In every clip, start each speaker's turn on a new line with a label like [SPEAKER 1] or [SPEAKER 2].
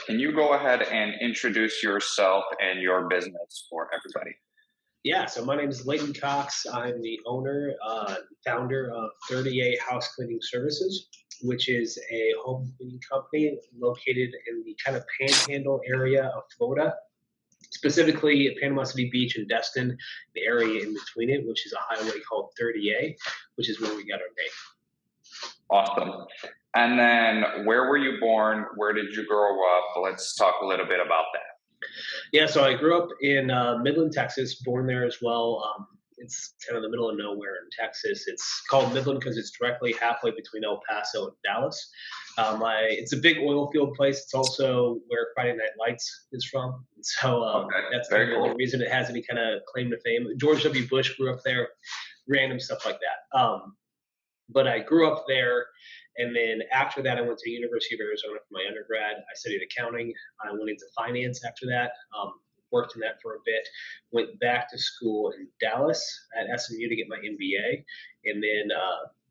[SPEAKER 1] can you go ahead and introduce yourself and your business for everybody?
[SPEAKER 2] Yeah, so my name is Layton Cox. I'm the owner, founder of 38 House Cleaning Services, which is a home cleaning company located in the kind of panhandle area of Florida, specifically at Panama City Beach and Destin, the area in between it, which is a highway called 30A, which is where we got our name.
[SPEAKER 1] Awesome. And then where were you born? Where did you grow up? Let's talk a little bit about that.
[SPEAKER 2] Yeah, so I grew up in Midland, Texas, born there as well. It's kind of the middle of nowhere in Texas. It's called Midland because it's directly halfway between El Paso and Dallas. It's a big oil field place. It's also where Friday Night Lights is from. So
[SPEAKER 1] Okay,
[SPEAKER 2] that's kind of
[SPEAKER 1] very
[SPEAKER 2] the only
[SPEAKER 1] cool.
[SPEAKER 2] reason it has any kind of claim to fame. George W. Bush grew up there, random stuff like that. But I grew up there, and then after that, I went to University of Arizona for my undergrad. I studied accounting. I went into finance after that. Worked in that for a bit. Went back to school in Dallas at SMU to get my MBA, and then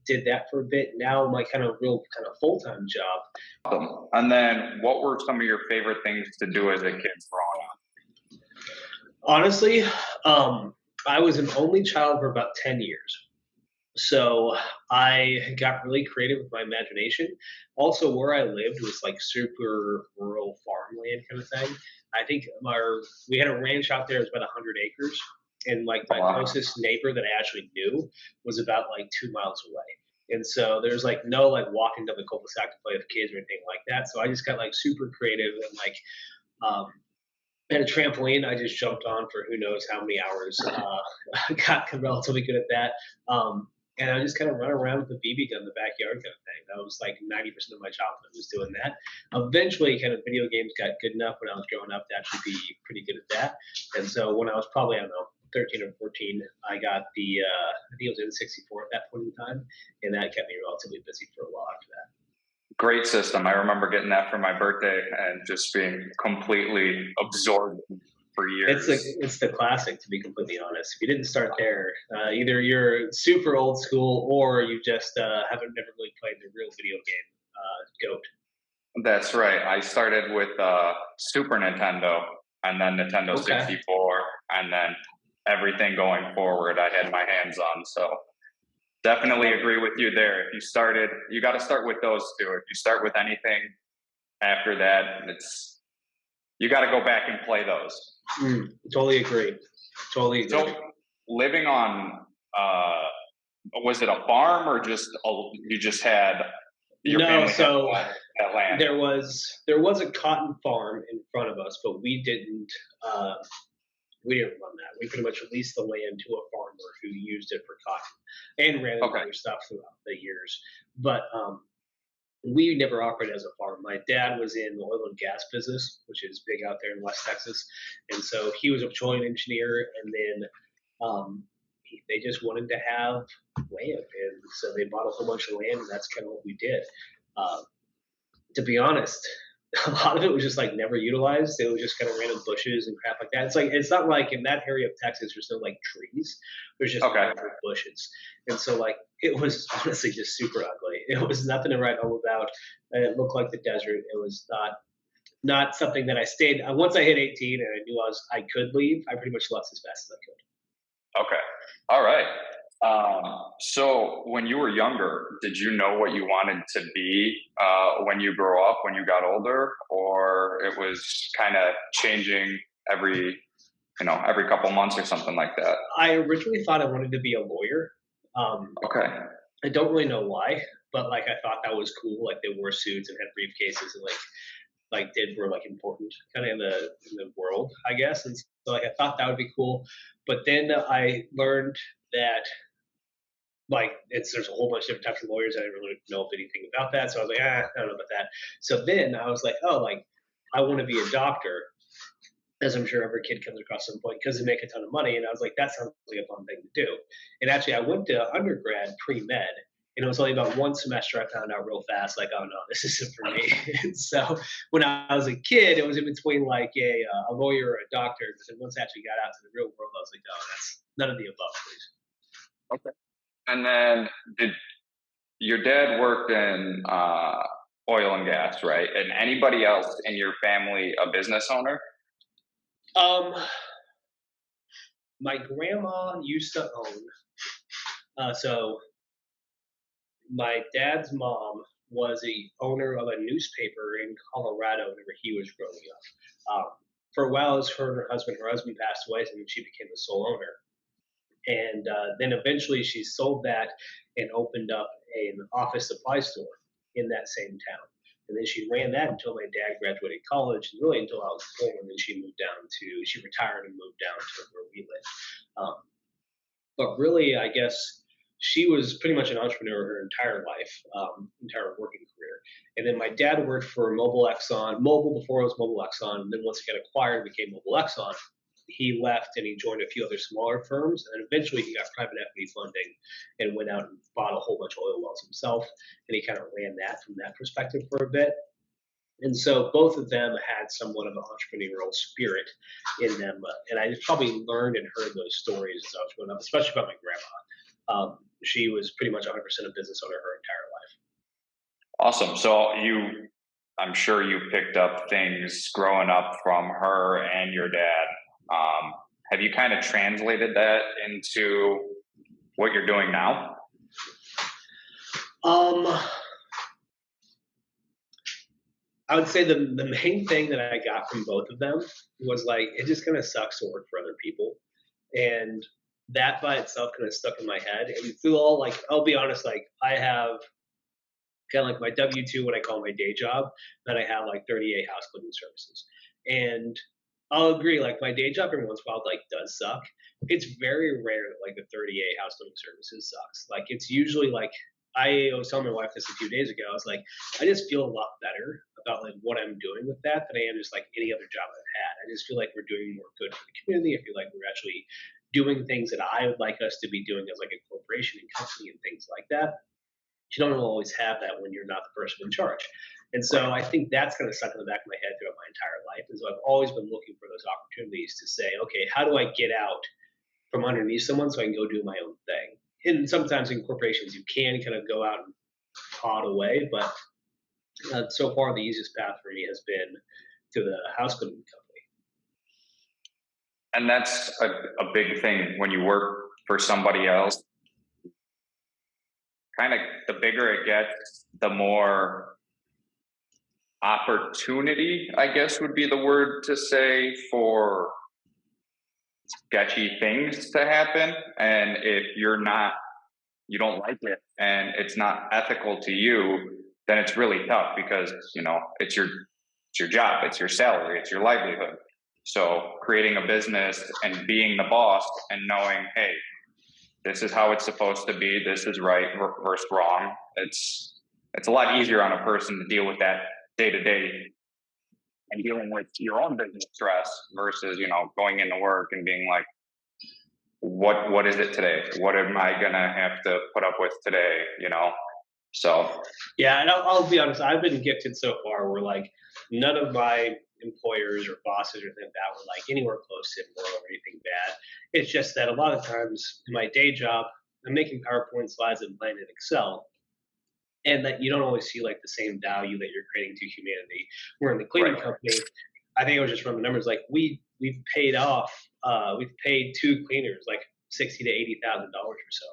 [SPEAKER 2] did that for a bit. Now my kind of real kind of full time job.
[SPEAKER 1] Awesome. And then what were some of your favorite things to do as a kid growing up?
[SPEAKER 2] Honestly, I was an only child for about 10 years. So I got really creative with my imagination. Also, where I lived was like super rural farmland kind of thing. I think we had a ranch out there. It was about 100 acres, and like
[SPEAKER 1] Oh,
[SPEAKER 2] my
[SPEAKER 1] wow.
[SPEAKER 2] closest neighbor that I actually knew was about like 2 miles away. And so there's like no like walking down the cul-de-sac to play with kids or anything like that. So I just got like super creative and like um, had a trampoline. I just jumped on for who knows how many hours. Got relatively good at that. And I just kind of run around with a BB gun in the backyard kind of thing. That was like 90% of my childhood was doing that. Eventually, kind of video games got good enough when I was growing up to actually be pretty good at that. And so when I was probably, I don't know, 13 or 14, I got I think it was N64 at that point in time. And that kept me relatively busy for a while after that.
[SPEAKER 1] Great system. I remember getting that for my birthday and just being completely absorbed for years.
[SPEAKER 2] It's the classic, to be completely honest. If you didn't start there, either you're super old school or you just haven't never really played the real video game. Goat.
[SPEAKER 1] That's right. I started with Super Nintendo and then Nintendo
[SPEAKER 2] Okay.
[SPEAKER 1] 64, and then everything going forward I had my hands on. So definitely
[SPEAKER 2] Love it.
[SPEAKER 1] agree with you there. If you started, you got to start with those two. If you start with anything after that, it's you got to go back and play those.
[SPEAKER 2] Totally agree. Totally agree.
[SPEAKER 1] So living on, was it a farm or you just had your
[SPEAKER 2] No,
[SPEAKER 1] family had
[SPEAKER 2] so
[SPEAKER 1] that land?
[SPEAKER 2] there was a cotton farm in front of us, but uh, we didn't run that. We pretty much leased the land to a farmer who used it for cotton and ran into
[SPEAKER 1] Okay,
[SPEAKER 2] other stuff throughout the years. But we never operated as a farm. My dad was in the oil and gas business, which is big out there in West Texas, and so he was a petroleum engineer. And then they just wanted to have land, and so they bought a whole bunch of land, and that's kind of what we did. Uh, to be honest, a lot of it was just like never utilized. It was just kind of random bushes and crap like that. It's not like in that area of Texas there's no like trees. There's just
[SPEAKER 1] okay.
[SPEAKER 2] nothing but bushes. And so like it was honestly just super ugly. It was nothing to write home about. It looked like the desert. It was not something that I stayed. Once I hit 18 and I knew I could leave, I pretty much left as fast as I could.
[SPEAKER 1] Okay. All right. So when you were younger, did you know what you wanted to be when you grew up, when you got older, or it was kind of changing every, every couple months or something like that?
[SPEAKER 2] I originally thought I wanted to be a lawyer. Um,
[SPEAKER 1] Okay.
[SPEAKER 2] I don't really know why, but like I thought that was cool. Like they wore suits and had briefcases and like did were like important kind of in the world, I guess. And so like I thought that would be cool, but then I learned that like there's a whole bunch of different types of lawyers. I didn't really know anything about that, so I was like, I don't know about that. So then I was like, oh, like I want to be a doctor, as I'm sure every kid comes across some point because they make a ton of money. And I was like, that sounds like a fun thing to do. And actually, I went to undergrad pre med, and it was only about one semester I found out real fast, like, oh no, this isn't for me. And so when I was a kid, it was in between like a lawyer or a doctor. And once I actually got out to the real world, I was like, oh, that's none of the above, please.
[SPEAKER 1] Okay. And then did your dad worked in oil and gas, right? And anybody else in your family a business owner?
[SPEAKER 2] Um, my grandma used to own. So my dad's mom was a owner of a newspaper in Colorado whenever he was growing up. For a while, it was her and her husband. Her husband passed away, and then she became the sole owner. And then eventually, she sold that and opened up an office supply store in that same town. And then she ran that until my dad graduated college, and really until I was born. And then she retired and moved down to where we live. But really, I guess she was pretty much an entrepreneur her entire life, entire working career. And then my dad worked for Mobile before it was Mobile Exxon. And then once it got acquired, it became Mobile Exxon. He left and he joined a few other smaller firms. And eventually he got private equity funding and went out and bought a whole bunch of oil wells himself. And he kind of ran that from that perspective for a bit. And so both of them had somewhat of an entrepreneurial spirit in them. And I just probably learned and heard those stories as I was growing up, especially about my grandma. She was pretty much 100% a business owner her entire life.
[SPEAKER 1] Awesome. So I'm sure you picked up things growing up from her and your dad. Have you kind of translated that into what you're doing now?
[SPEAKER 2] Um, I would say the main thing that I got from both of them was like, it just kind of sucks to work for other people. And that by itself kind of stuck in my head. And through all, like, I'll be honest, like, I have kind of like my W-2, what I call my day job, then I have like 38 house cleaning services. And I'll agree, like my day job every once in a while like does suck. It's very rare that like the 38 house cleaning services sucks. Like it's usually like I was telling my wife this a few days ago. I was like, I just feel a lot better about like what I'm doing with that than I am just like any other job I've had. I just feel like we're doing more good for the community. I feel like we're actually doing things that I would like us to be doing as like a corporation and company and things like that. You don't always have that when you're not the person in charge. And so I think that's kind of stuck in the back of my head throughout my entire life. And so I've always been looking for those opportunities to say, okay, how do I get out from underneath someone so I can go do my own thing? And sometimes in corporations, you can kind of go out and pod away. But so far, the easiest path for me has been to the house cleaning company.
[SPEAKER 1] And that's a big thing when you work for somebody else. Kind of the bigger it gets, the more opportunity, I guess would be the word to say, for sketchy things to happen. And if you don't like it and it's not ethical to you, then it's really tough because, it's your job, it's your salary, it's your livelihood. So creating a business and being the boss and knowing, hey, this is how it's supposed to be, this is right versus wrong. It's a lot easier on a person to deal with that day to day and dealing with your own business stress versus, going into work and being like, what is it today? What am I gonna have to put up with today? So
[SPEAKER 2] Yeah, and I'll be honest, I've been gifted so far where like none of my employers or bosses or anything like that were like anywhere close to immoral or anything bad. It's just that a lot of times in my day job, I'm making PowerPoint slides and playing in Excel, and that you don't always see like the same value that you're creating to humanity. Where in the cleaning
[SPEAKER 1] right.
[SPEAKER 2] company, I think I was just running the numbers like we've paid two cleaners like $60,000 to $80,000 or so,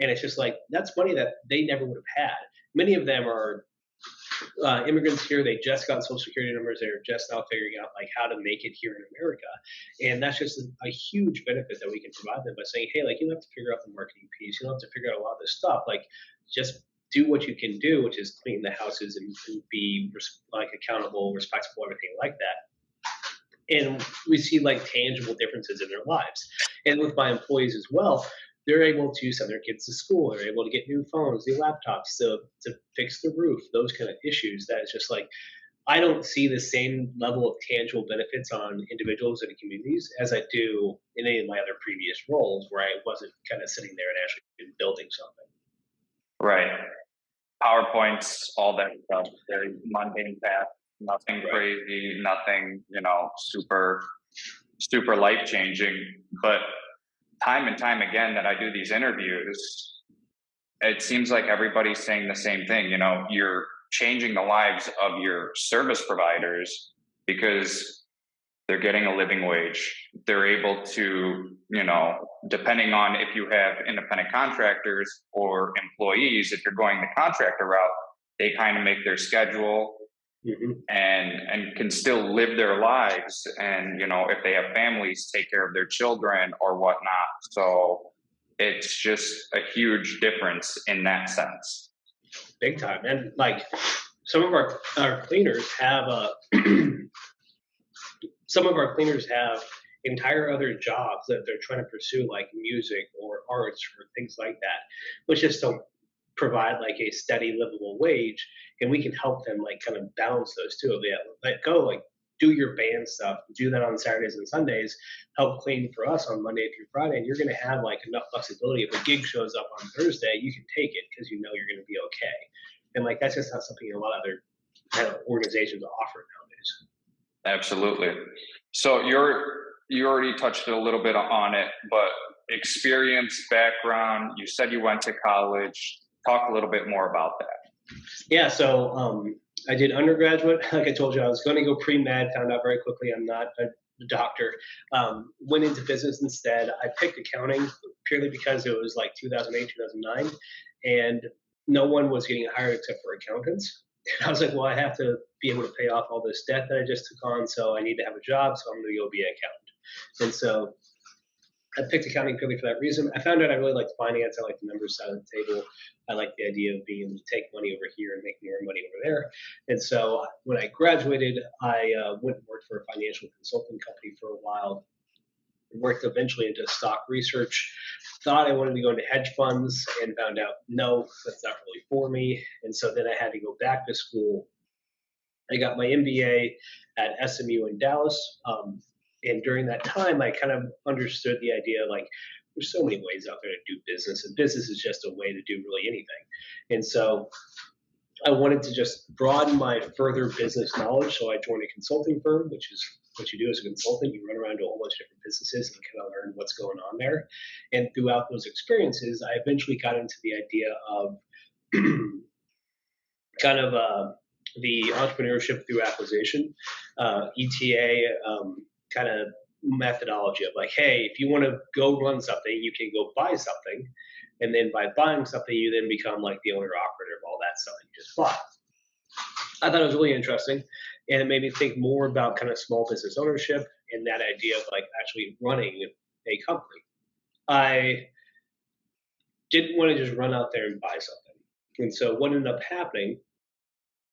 [SPEAKER 2] and it's just like that's money that they never would have had. Many of them are immigrants here. They just got social security numbers. They're just now figuring out like how to make it here in America, and that's just a huge benefit that we can provide them by saying, hey, like you don't have to figure out the marketing piece. You don't have to figure out a lot of this stuff. Like just do what you can do, which is clean the houses and be like accountable, respectful, everything like that. And we see like tangible differences in their lives. And with my employees as well, they're able to send their kids to school. They're able to get new phones, new laptops to fix the roof, those kind of issues. That is just like I don't see the same level of tangible benefits on individuals and communities as I do in any of my other previous roles where I wasn't kind of sitting there and actually building something.
[SPEAKER 1] Right. PowerPoints, all that stuff, very mundane path, nothing
[SPEAKER 2] Right.
[SPEAKER 1] crazy, nothing, super, super life changing. But time and time again that I do these interviews, it seems like everybody's saying the same thing. You're changing the lives of your service providers because they're getting a living wage. They're able to, depending on if you have independent contractors or employees, if you're going the contractor route, they kind of make their schedule and can still live their lives. And, if they have families, take care of their children or whatnot. So it's just a huge difference in that sense.
[SPEAKER 2] Big time. And like some of our cleaners have some of our cleaners have entire other jobs that they're trying to pursue, like music or arts or things like that, which just don't provide like a steady livable wage. And we can help them like kind of balance those two. Yeah, let go, like do your band stuff, do that on Saturdays and Sundays, help clean for us on Monday through Friday, and you're going to have like enough flexibility. If a gig shows up on Thursday, you can take it because you know you're going to be okay. And like that's just not something a lot of other kind of organizations offer nowadays.
[SPEAKER 1] Absolutely. So you already touched a little bit on it, but experience, background, you said you went to college. Talk a little bit more about that.
[SPEAKER 2] Yeah, so I did undergraduate. Like I told you, I was going to go pre-med, found out very quickly I'm not a doctor. Went into business instead. I picked accounting purely because it was like 2008, 2009, and no one was getting hired except for accountants. And I was like, well, I have to be able to pay off all this debt that I just took on, so I need to have a job, so I'm going to go be an accountant. And so I picked accounting purely for that reason. I found out I really liked finance. I liked the numbers side of the table. I liked the idea of being able to take money over here and make more money over there. And so when I graduated, I went and worked for a financial consulting company for a while. Worked eventually into stock research. Thought I wanted to go into hedge funds and found out, no, that's not really for me. And so then I had to go back to school. I got my MBA at SMU in Dallas. And during that time, I kind of understood the idea like there's so many ways out there to do business, and business is just a way to do really anything. And so I wanted to just broaden my further business knowledge. So I joined a consulting firm, which is what you do as a consultant. You run around to a whole bunch of different businesses and kind of learn what's going on there. And throughout those experiences, I eventually got into the idea of kind of the entrepreneurship through acquisition, ETA kind of methodology of like, hey, if you want to go run something, you can go buy something. And then by buying something, you then become like the owner operator of all that stuff that you just bought. I thought it was really interesting, and it made me think more about kind of small business ownership and that idea of like actually running a company. I didn't want to just run out there and buy something. And so what ended up happening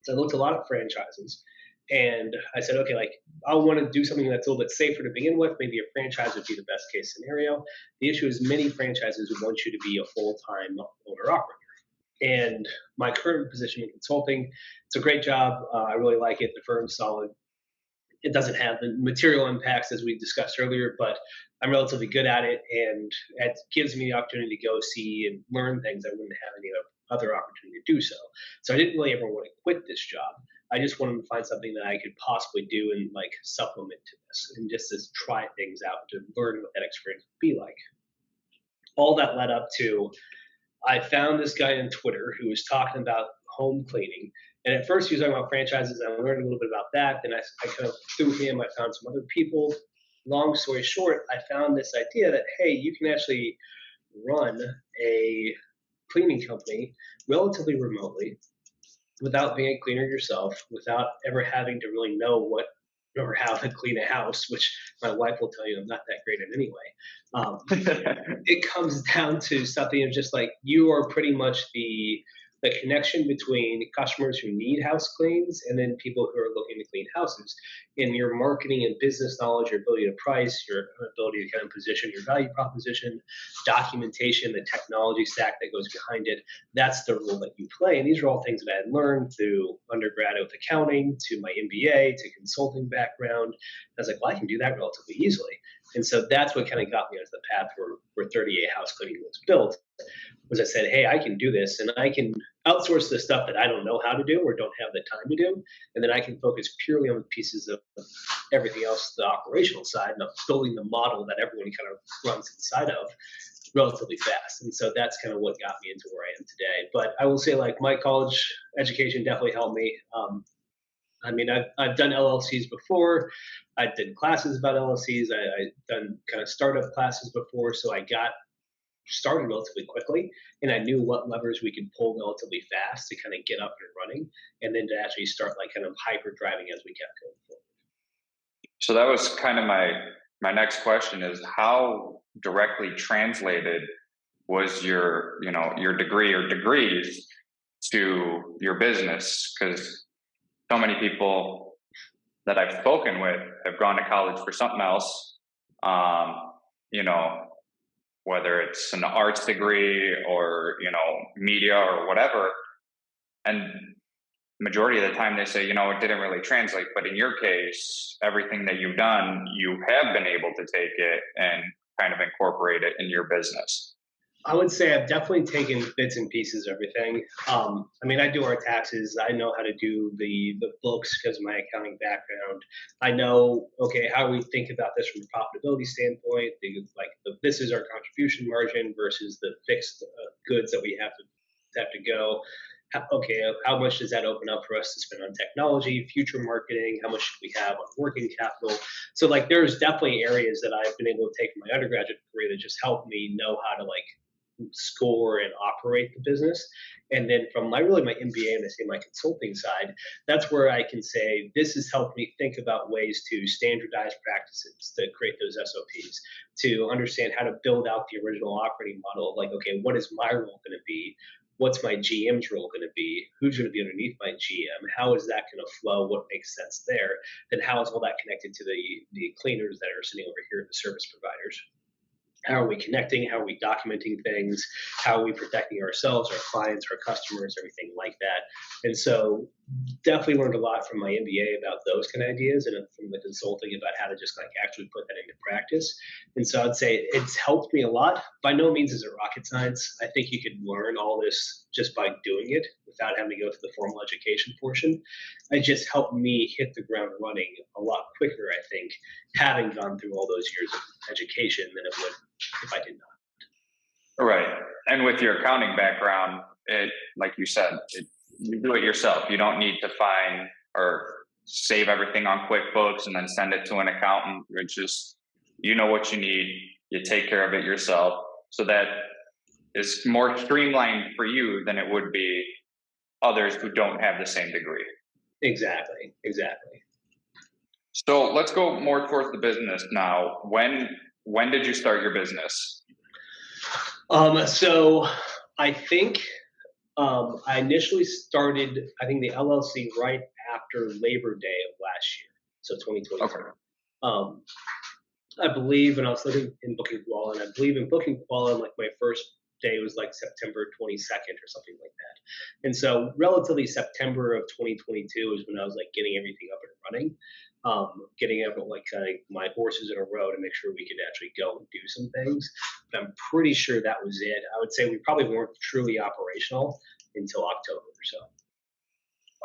[SPEAKER 2] is I looked a lot at franchises, and I said, okay, like I want to do something that's a little bit safer to begin with. Maybe a franchise would be the best case scenario. The issue is many franchises want you to be a full-time owner operator. And my current position in consulting, it's a great job. I really like it. The firm's solid. It doesn't have the material impacts as we discussed earlier, but I'm relatively good at it, and it gives me the opportunity to go see and learn things I wouldn't have any other opportunity to do so. So I didn't really ever want to quit this job. I just wanted to find something that I could possibly do and like supplement to this, and just to try things out to learn what that experience would be like. All that led up to I found this guy on Twitter who was talking about home cleaning. And at first he was talking about franchises. I learned a little bit about that. Then I kind of through him, I found some other people. Long story short, I found this idea that, hey, you can actually run a cleaning company relatively remotely without being a cleaner yourself, without ever having to really know what or how to clean a house, which my wife will tell you I'm not that great at anyway. It comes down to something of just like you are pretty much the connection between customers who need house cleans and then people who are looking to clean houses. In your marketing and business knowledge, your ability to price, your ability to kind of position your value proposition, documentation, the technology stack that goes behind it, that's the role that you play. And these are all things that I had learned through undergrad with accounting, to my MBA, to consulting background. I was like, well, I can do that relatively easily. And so that's what kind of got me onto the path where 38 House Cleaning was built. Was I said, hey, I can do this, and I can outsource the stuff that I don't know how to do or don't have the time to do, and then I can focus purely on the pieces of everything else, the operational side, and building the model that everyone kind of runs inside of. relatively fast. And so that's kind of what got me into where I am today. But I will say, like, my college education definitely helped me. I mean, I've done LLCs before. I did classes about LLCs. I've done kind of startup classes before, so I got started relatively quickly, and I knew what levers we could pull relatively fast to kind of get up and running, and then to actually start like kind of hyper driving as we kept going forward.
[SPEAKER 1] So that was kind of my next question is how directly translated was your, your degree or degrees to your business? Because so many people that I've spoken with have gone to college for something else. Um, you know, whether it's an arts degree or, media or whatever. And majority of the time they say, it didn't really translate. But in your case, everything that you've done, you have been able to take it and kind of incorporate it in your business.
[SPEAKER 2] I would say I've definitely taken bits and pieces of everything. I mean, I do our taxes. I know how to do the books because of my accounting background. I know, okay, how we think about this from a profitability standpoint. This is our contribution margin versus the fixed goods that we have to go. Okay, how much does that open up for us to spend on technology, future marketing? How much should we have on working capital? So, like, there's definitely areas that I've been able to take from my undergraduate career that just help me know how to like score and operate the business. And then from my MBA and I say my consulting side, that's where I can say this has helped me think about ways to standardize practices, to create those SOPs, to understand how to build out the original operating model of like, okay, what is my role going to be? What's my GM's role going to be? Who's going to be underneath my GM? How is that going to flow? What makes sense there? Then how is all that connected to the cleaners that are sitting over here, the service providers? How are we connecting? How are we documenting things? How are we protecting ourselves, our clients, our customers, everything like that? And so definitely learned a lot from my MBA about those kind of ideas and from the consulting about how to just like actually put that into practice. And so I'd say it's helped me a lot. By no means is it rocket science. I think you could learn all this just by doing it without having to go through the formal education portion. It just helped me hit the ground running a lot quicker, I think, having gone through all those years of education than it would if I did not.
[SPEAKER 1] Right. And with your accounting background, like you said, you do it yourself. You don't need to find or save everything on QuickBooks and then send it to an accountant. It's just, you know what you need. You take care of it yourself. So that is more streamlined for you than it would be others who don't have the same degree.
[SPEAKER 2] Exactly.
[SPEAKER 1] So let's go more towards the business now. When did you start your business?
[SPEAKER 2] So I think I initially started, I think the LLC right after Labor Day of last year, so 2022.
[SPEAKER 1] Okay.
[SPEAKER 2] I believe, and I was living in Booking Koala, and I believe in Booking Koala, like my first day was like September 22nd or something like that. And so relatively September of 2022 is when I was like getting everything up and running, getting up like my horses in a row to make sure we could actually go and do some things. But I'm pretty sure that was it. I would say we probably weren't truly operational until October or so.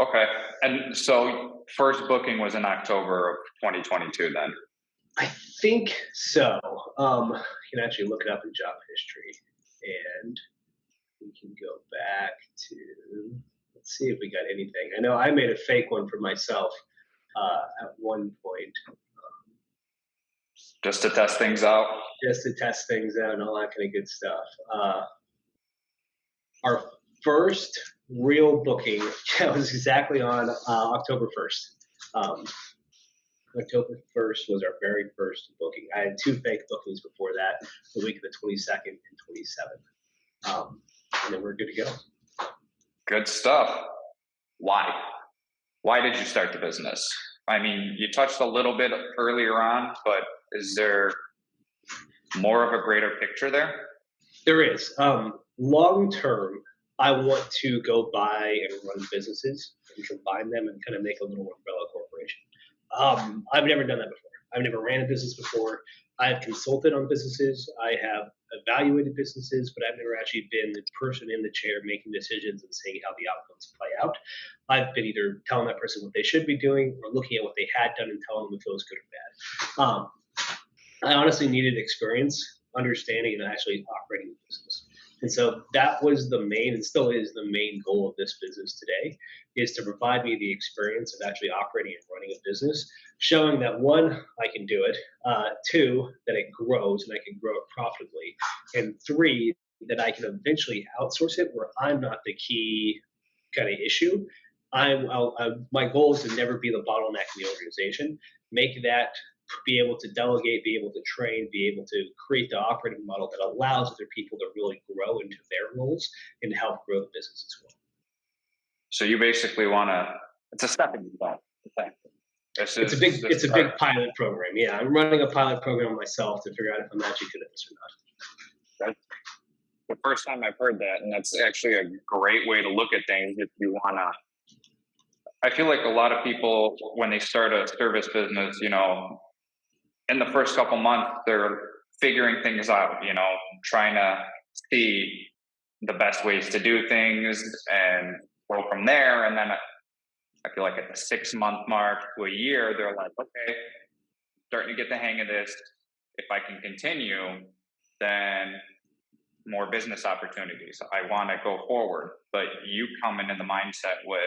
[SPEAKER 1] Okay. And so first booking was in October of 2022 then?
[SPEAKER 2] I think so. You can actually look it up in job history, and we can go back to, let's see if we got anything. I know I made a fake one for myself at one point.
[SPEAKER 1] Just to test things out?
[SPEAKER 2] Just to test things out and all that kind of good stuff. Our first real booking was exactly on October 1st. October 1st was our very first booking. I had two fake bookings before that, the week of the 22nd and 27th. And then we're good to go.
[SPEAKER 1] Good stuff. Why? Why did you start the business? I mean, you touched a little bit earlier on, but is there more of a greater picture there?
[SPEAKER 2] There is. Long term, I want to go buy and run businesses and combine them and kind of make a little umbrella corporation. I've never done that before. I've never ran a business before. I have consulted on businesses. I have evaluated businesses, but I've never actually been the person in the chair making decisions and seeing how the outcomes play out. I've been either telling that person what they should be doing or looking at what they had done and telling them if it was good or bad. I honestly needed experience understanding and actually operating the business. And so that was the main, and still is the main goal of this business today, is to provide me the experience of actually operating and running a business, showing that one, I can do it, two, that it grows and I can grow it profitably, and three, that I can eventually outsource it where I'm not the key kind of issue. My goal is to never be the bottleneck in the organization. Make that, be able to delegate, be able to train, be able to create the operating model that allows other people to really grow into their roles and help grow the business as well.
[SPEAKER 1] So you basically want to, it's a stepping stone.
[SPEAKER 2] It's a big pilot program. Yeah, I'm running a pilot program myself to figure out if I'm actually good at this or not.
[SPEAKER 1] That's the first time I've heard that, and that's actually a great way to look at things if you want to. I feel like a lot of people, when they start a service business, in the first couple months, they're figuring things out, trying to see the best ways to do things and go from there. And then I feel like at the 6-month mark to a year, they're like, okay, starting to get the hang of this. If I can continue, then more business opportunities. I want to go forward. But you come in the mindset with,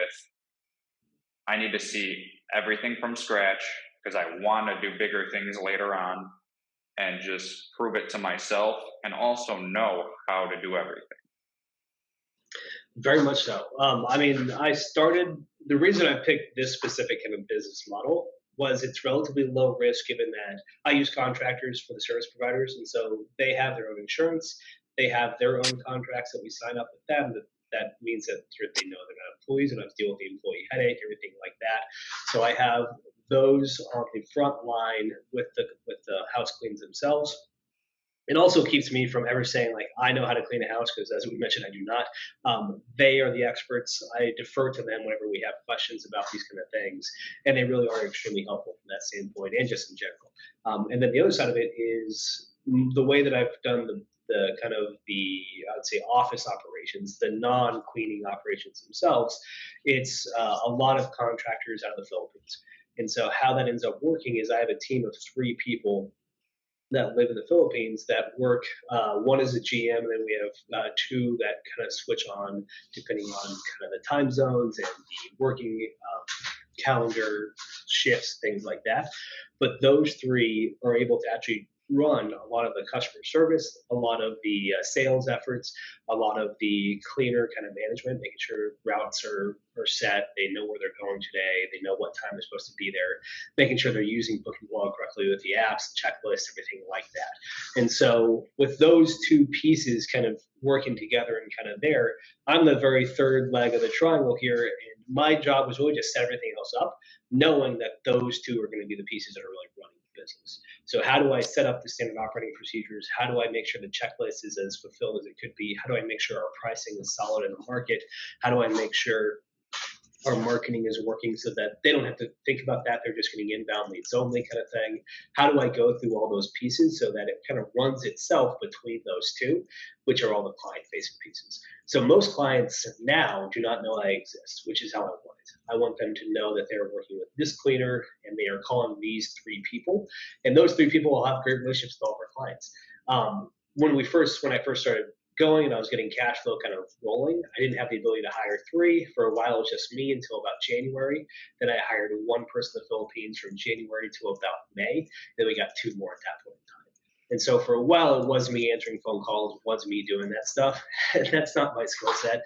[SPEAKER 1] I need to see everything from scratch because I want to do bigger things later on and just prove it to myself and also know how to do everything.
[SPEAKER 2] Very much so. The reason I picked this specific kind of business model was it's relatively low risk given that I use contractors for the service providers. And so they have their own insurance. They have their own contracts that we sign up with them. That means that they know they're not employees and I have to deal with the employee headache, everything like that. So I have those on the front line with the house cleans themselves. It also keeps me from ever saying like I know how to clean a house because as we mentioned I do not. They are the experts. I defer to them whenever we have questions about these kind of things, and they really are extremely helpful from that standpoint and just in general. And then the other side of it is the way that I've done the kind of the I would say office operations, the non-cleaning operations themselves. It's a lot of contractors out of the Philippines, and so how that ends up working is I have a team of 3 people that live in the Philippines that work. One is a GM, and then we have 2 that kind of switch on depending on kind of the time zones and the working calendar shifts, things like that. But those 3 are able to actually run a lot of the customer service, a lot of the sales efforts, a lot of the cleaner kind of management, making sure routes are set, they know where they're going today, they know what time they're supposed to be there, making sure they're using Booking Blog correctly with the apps, checklists, everything like that. And so with those 2 pieces kind of working together and kind of there, I'm the very third leg of the triangle here. And my job was really just set everything else up, knowing that those 2 are going to be the pieces that are really running business. So how do I set up the standard operating procedures? How do I make sure the checklist is as fulfilled as it could be? How do I make sure our pricing is solid in the market? How do I make sure our marketing is working so that they don't have to think about that? They're just getting inbound leads only kind of thing. How do I go through all those pieces so that it kind of runs itself between those 2, which are all the client facing pieces? So most clients now do not know I exist, which is how I want it. I want them to know that they're working with this cleaner and they are calling these 3 people. And those 3 people will have great relationships with all of our clients. When I first started going and I was getting cash flow kind of rolling, I didn't have the ability to hire 3. For a while, it was just me until about January. Then I hired 1 person in the Philippines from January to about May. Then we got 2 more at that point in time. And so for a while, it was me answering phone calls, it was me doing that stuff. That's not my skill set.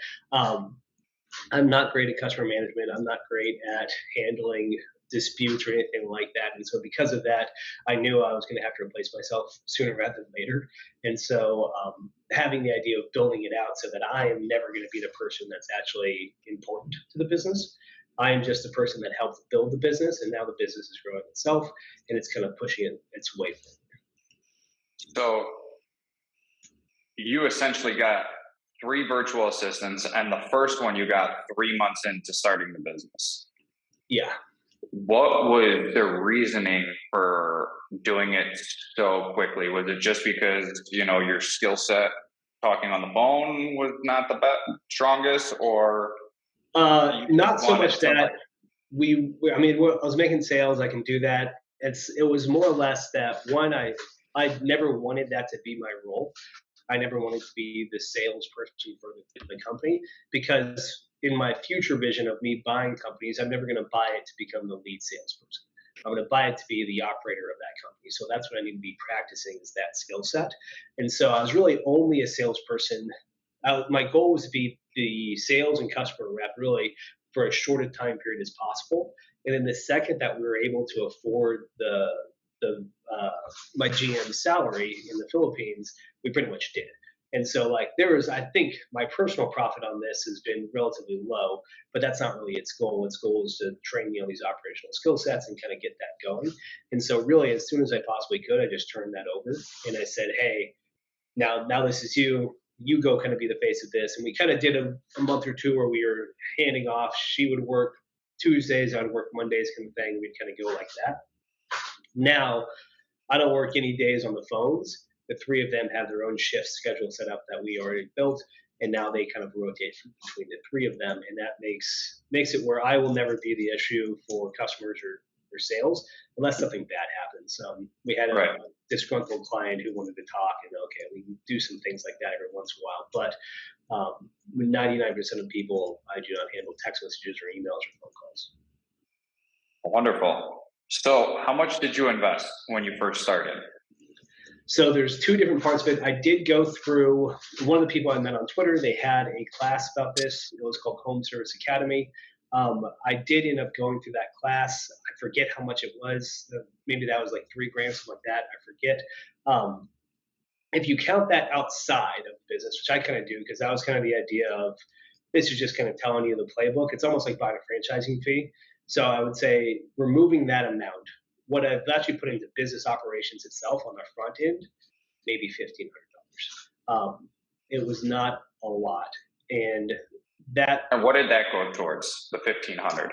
[SPEAKER 2] I'm not great at customer management. I'm not great at handling disputes or anything like that. And so because of that, I knew I was going to have to replace myself sooner rather than later. And so having the idea of building it out so that I am never going to be the person that's actually important to the business. I am just the person that helped build the business, and now the business is growing itself, and it's kind of pushing its way forward.
[SPEAKER 1] So you essentially got 3 virtual assistants, and the first one you got 3 months into starting the business.
[SPEAKER 2] Yeah.
[SPEAKER 1] What was the reasoning for doing it so quickly? Was it just because, your skill set talking on the phone was not the strongest, or?
[SPEAKER 2] Not so much that I was making sales. I can do that. It was more or less that one, I never wanted that to be my role. I never wanted to be the salesperson for the company because in my future vision of me buying companies, I'm never going to buy it to become the lead salesperson. I'm going to buy it to be the operator of that company. So that's what I need to be practicing is that skill set. And so I was really only a salesperson. My goal was to be the sales and customer rep really for as short a time period as possible. And then the second that we were able to afford the my GM salary in the Philippines, we pretty much did. And so like there was, I think my personal profit on this has been relatively low, but that's not really its goal. Its goal is to train me on these operational skill sets and kind of get that going. And so really, as soon as I possibly could, I just turned that over and I said, hey, now this is you. You go kind of be the face of this. And we kind of did a month or two where we were handing off. She would work Tuesdays, I would work Mondays, kind of thing. We'd kind of go like that. Now I don't work any days on the phones. The three of them have their own shift schedule set up that we already built, and now they kind of rotate between the three of them, and that makes it where I will never be the issue for customers or sales unless something bad happens. We had a
[SPEAKER 1] Right.
[SPEAKER 2] disgruntled client who wanted to talk, and okay, we can do some things like that every once in a while, but 99% of people, I do not handle text messages or emails or phone calls.
[SPEAKER 1] Wonderful. So, how much did you invest when you first started?
[SPEAKER 2] So there's two different parts of it. I did go through one of the people I met on Twitter. They had a class about this. It was called Home Service Academy. I did end up going through that class. I forget how much it was. Maybe that was like 3 grand, something like that. I forget. Um, if you count that outside of the business, which I kind of do, because that was kind of the idea of this is just kind of telling you the playbook. It's almost like buying a franchising fee. So I would say removing that amount, what I've actually put into business operations itself on the front end, maybe $1,500. It was not a lot, and that
[SPEAKER 1] And what did that go towards? The 1500.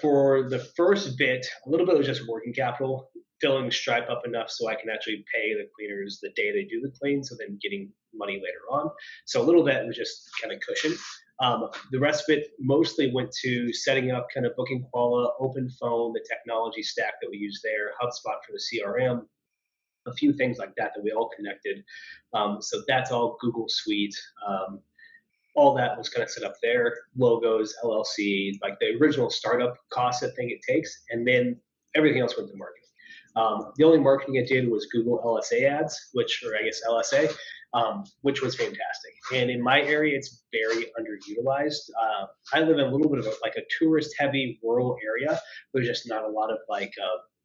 [SPEAKER 2] for the first bit, a little bit was just working capital, filling Stripe up enough so I can actually pay the cleaners the day they do the clean, so then getting money later on. So a little bit was just kind of cushion. The rest of it mostly went to setting up kind of Booking Quala, Open Phone, the technology stack that we use there, HubSpot for the CRM, a few things like that that we all connected. So that's all Google Suite. All that was kind of set up there, logos, LLC, like the original startup cost I think it takes, and then everything else went to marketing. The only marketing I did was Google LSA ads, or I guess LSA, which was fantastic. And in my area, it's very underutilized. I live in a little bit of like a tourist-heavy rural area. There's just not a lot of like.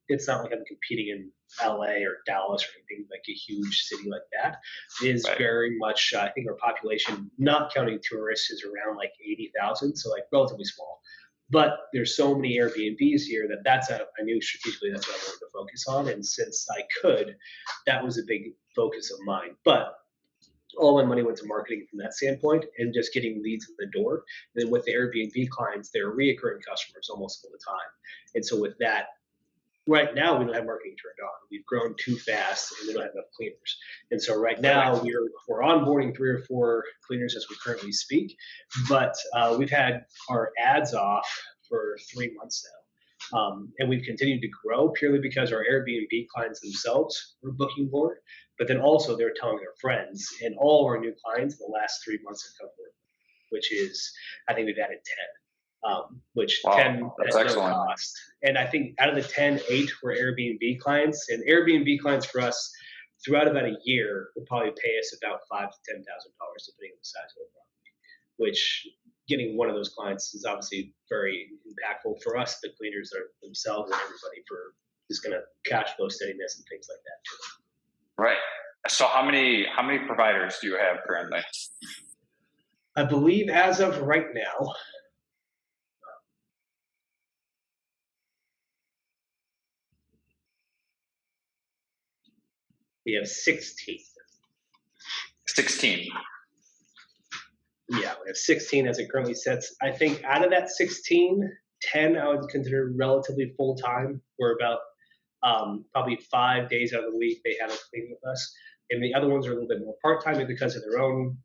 [SPEAKER 2] It's not like I'm competing in LA or Dallas or anything like a huge city like that. It is
[SPEAKER 1] Right.
[SPEAKER 2] very much. I think our population, not counting tourists, is around like 80,000, so like relatively small. But there's so many Airbnbs here I knew strategically that's what I wanted to focus on, and since I could, that was a big focus of mine. But all my money went to marketing from that standpoint and just getting leads in the door. And then with the Airbnb clients, they're reoccurring customers almost all the time. And so with that, right now we don't have marketing turned on. We've grown too fast and we don't have enough cleaners. And so right now we're onboarding 3 or 4 cleaners as we currently speak, but we've had our ads off for 3 months now. And we've continued to grow purely because our Airbnb clients themselves were booking more, but then also they're telling their friends, and all of our new clients in the last 3 months have come through, which is, I think we've added 10, which
[SPEAKER 1] Wow,
[SPEAKER 2] 10
[SPEAKER 1] that's
[SPEAKER 2] at no
[SPEAKER 1] excellent.
[SPEAKER 2] cost. And I think out of the 10, 8 were Airbnb clients, and Airbnb clients for us throughout about a year will probably pay us about $5,000 to $10,000 depending on the size of the property, which getting one of those clients is obviously very impactful for us, the cleaners are themselves and everybody for just kind of cash flow steadiness and things like that too.
[SPEAKER 1] Right. So, how many providers do you have currently?
[SPEAKER 2] I believe as of right now, we have 16.
[SPEAKER 1] 16.
[SPEAKER 2] Yeah, we have 16 as it currently sits. I think out of that 16, 10 I would consider relatively full time. We're about probably 5 days out of the week they have a clean with us, and the other ones are a little bit more part time because of their own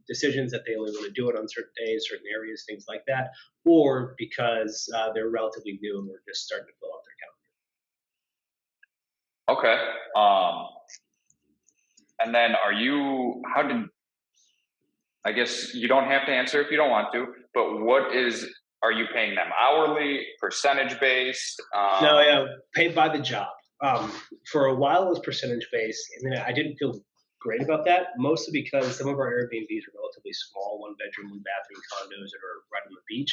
[SPEAKER 2] decisions that they only want to do it on certain days, certain areas, things like that, or because they're relatively new and we're just starting to fill out their calendar.
[SPEAKER 1] Okay. Um, and then I guess you don't have to answer if you don't want to, but are you paying them hourly, percentage based?
[SPEAKER 2] No, yeah, paid by the job. For a while, it was percentage based, and then I didn't feel great about that, mostly because some of our Airbnbs are relatively small, one bedroom, one bathroom condos that are right on the beach.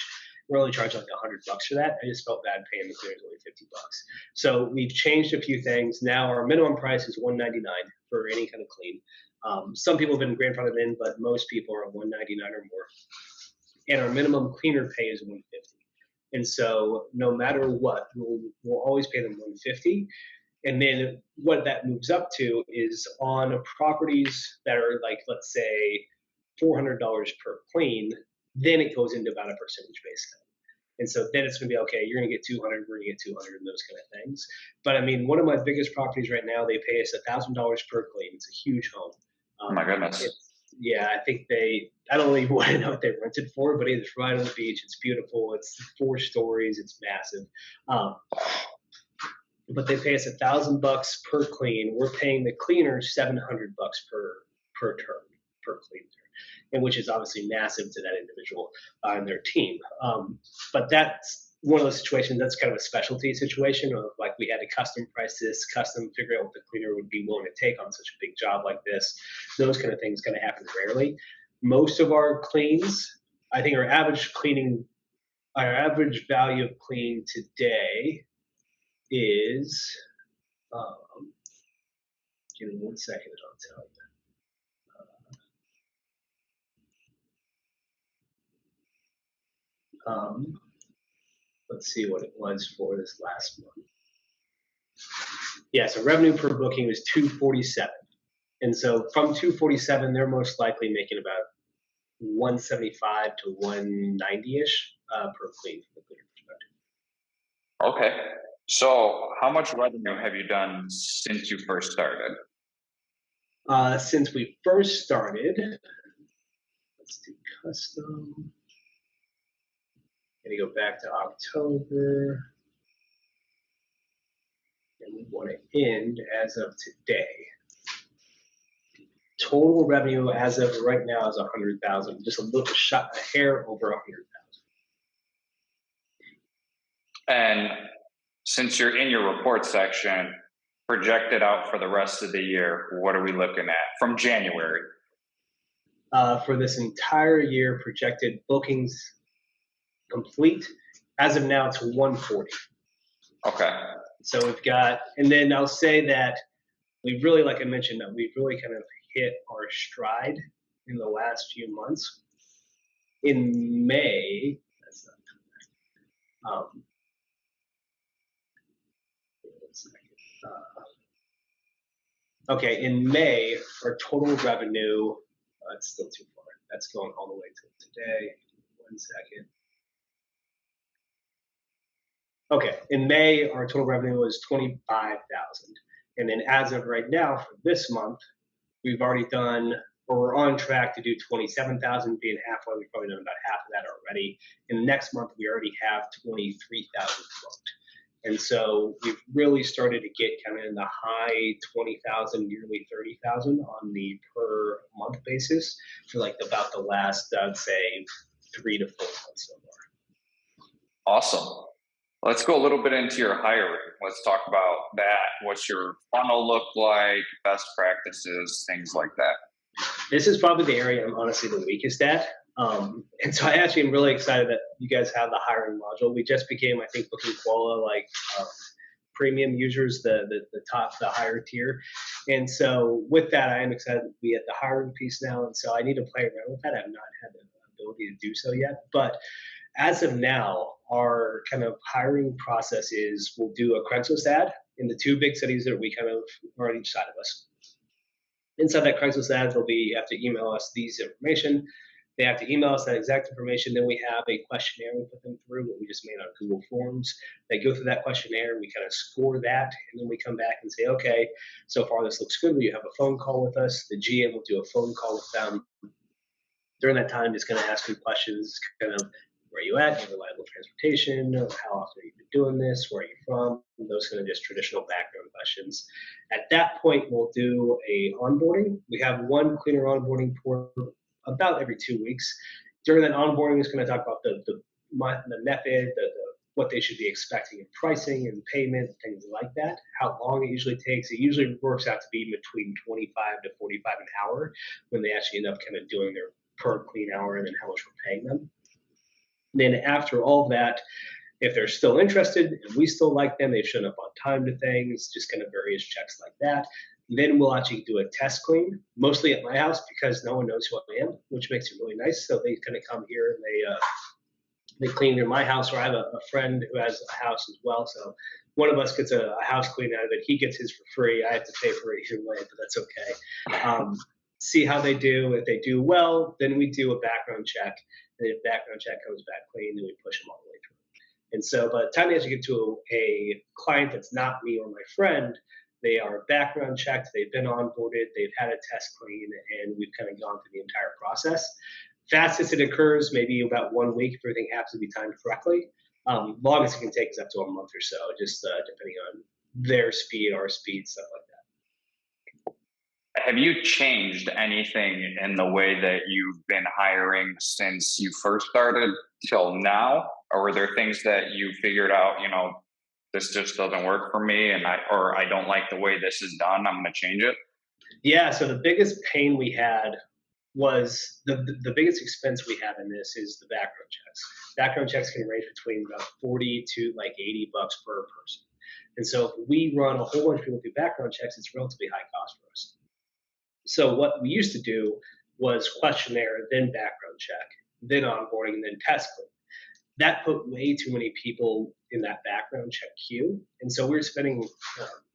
[SPEAKER 2] We're only charging like $100 for that. I just felt bad paying the cleaners only $50. So we've changed a few things. Now our minimum price is $199 for any kind of clean. Some people have been grandfathered in, but most people are $199 or more. And our minimum cleaner pay is $150. And so no matter what, we'll always pay them $150. And then what that moves up to is on properties that are like, let's say, $400 per clean, then it goes into about a percentage based cut. And so then it's going to be okay. You're going to get 200, we're going to get 200, and those kind of things. But I mean, one of my biggest properties right now, they pay us $1,000 per clean. It's a huge home.
[SPEAKER 1] Oh my goodness.
[SPEAKER 2] Yeah, I think I don't even want to know what they rented for, but it's right on the beach. It's beautiful. It's 4 stories. It's massive. But they pay us $1,000 per clean. We're paying the cleaner $700 per term per cleaner, and which is obviously massive to that individual and their team. But that's one of those situations that's kind of a specialty situation of like we had to custom price this, custom figure out what the cleaner would be willing to take on such a big job like this. Those kind of things going to happen rarely. Most of our cleans, I think our average value of clean today is, give me 1 second and I'll tell you. Let's see what it was for this last month. Yeah, so revenue per booking was 247. And so from 247, they're most likely making about 175 to 190-ish per clean from the cleaner perspective.
[SPEAKER 1] Okay. So how much revenue have you done since you first started?
[SPEAKER 2] Since we first started, let's do custom. Going to go back to October. And we want to end as of today. Total revenue as of right now is 100,000, just a hair over 100,000.
[SPEAKER 1] And since you're in your report section, projected out for the rest of the year, what are we looking at from January?
[SPEAKER 2] For this entire year, projected bookings complete, as of now, it's 140.
[SPEAKER 1] Okay.
[SPEAKER 2] So we've got, and then I'll say that we've really, like I mentioned, we've really kind of hit our stride in the last few months. In May, that's not okay, in May, our total revenue, it's still too far. That's going all the way to today. 1 second. Okay, in May, our total revenue was 25,000. And then as of right now, for this month, we've already done, or we're on track to do 27,000, being halfway. We've probably done about half of that already. And next month, we already have 23,000 booked. And so we've really started to get kind of in the high 20,000, nearly 30,000 on the per month basis for like about the last, I'd say, 3 to 4 months so far.
[SPEAKER 1] Awesome. Let's go a little bit into your hiring. Let's talk about that. What's your funnel look like, best practices, things like that?
[SPEAKER 2] This is probably the area I'm honestly the weakest at. And so I actually am really excited that you guys have the hiring module. We just became, I think, Booking Koala, like premium users, the higher tier. And so with that, I am excited to be at the hiring piece now. And so I need to play around with that. I've not had the ability to do so yet. But as of now, our kind of hiring process is we'll do a Craigslist ad in the 2 big cities that we kind of are on each side of us. Inside that Craigslist ad, you have to email us these information. They have to email us that exact information. Then we have a questionnaire we put them through, what we just made on Google Forms. They go through that questionnaire. We kind of score that, and then we come back and say, okay, so far this looks good. Will you have a phone call with us? The GM will do a phone call with them. During that time, just going to ask you questions, kind of where are you at? Do you have reliable transportation? How often have you been doing this? Where are you from? Those kind of just traditional background questions. At that point, we'll do a onboarding. We have one cleaner onboarding for about every 2 weeks. During that onboarding, is going to talk about the method, what they should be expecting in pricing and payment, things like that, how long it usually takes. It usually works out to be between 25 to 45 an hour when they actually end up kind of doing their per clean hour and then how much we're paying them. Then after all that, if they're still interested and we still like them, they've shown up on time to things, just kind of various checks like that. Then we'll actually do a test clean, mostly at my house because no one knows who I am, which makes it really nice. So they kind of come here and they clean in my house, or I have a friend who has a house as well. So one of us gets a house clean out of it. He gets his for free. I have to pay for it either way, but that's okay. See how they do. If they do well, then we do a background check. And if background check comes back clean, then we push them all the way through. And so by the time they actually get to a client that's not me or my friend, they are background checked, they've been onboarded, they've had a test clean, and we've kind of gone through the entire process. Fastest it occurs, maybe about 1 week if everything happens to be timed correctly. Longest it can take is up to a month or so, just depending on their speed, our speed, stuff like that.
[SPEAKER 1] Have you changed anything in the way that you've been hiring since you first started till now? Or were there things that you figured out, this just doesn't work for me and I don't like the way this is done, I'm going to change it?
[SPEAKER 2] Yeah, so the biggest pain we had was the biggest expense we have in this is the background checks. Background checks can range between about 40 to like $80 per person. And so if we run a whole bunch of people through background checks, it's relatively high cost for us. So what we used to do was questionnaire, then background check, then onboarding, and then test clean. That put way too many people in that background check queue, and so we were spending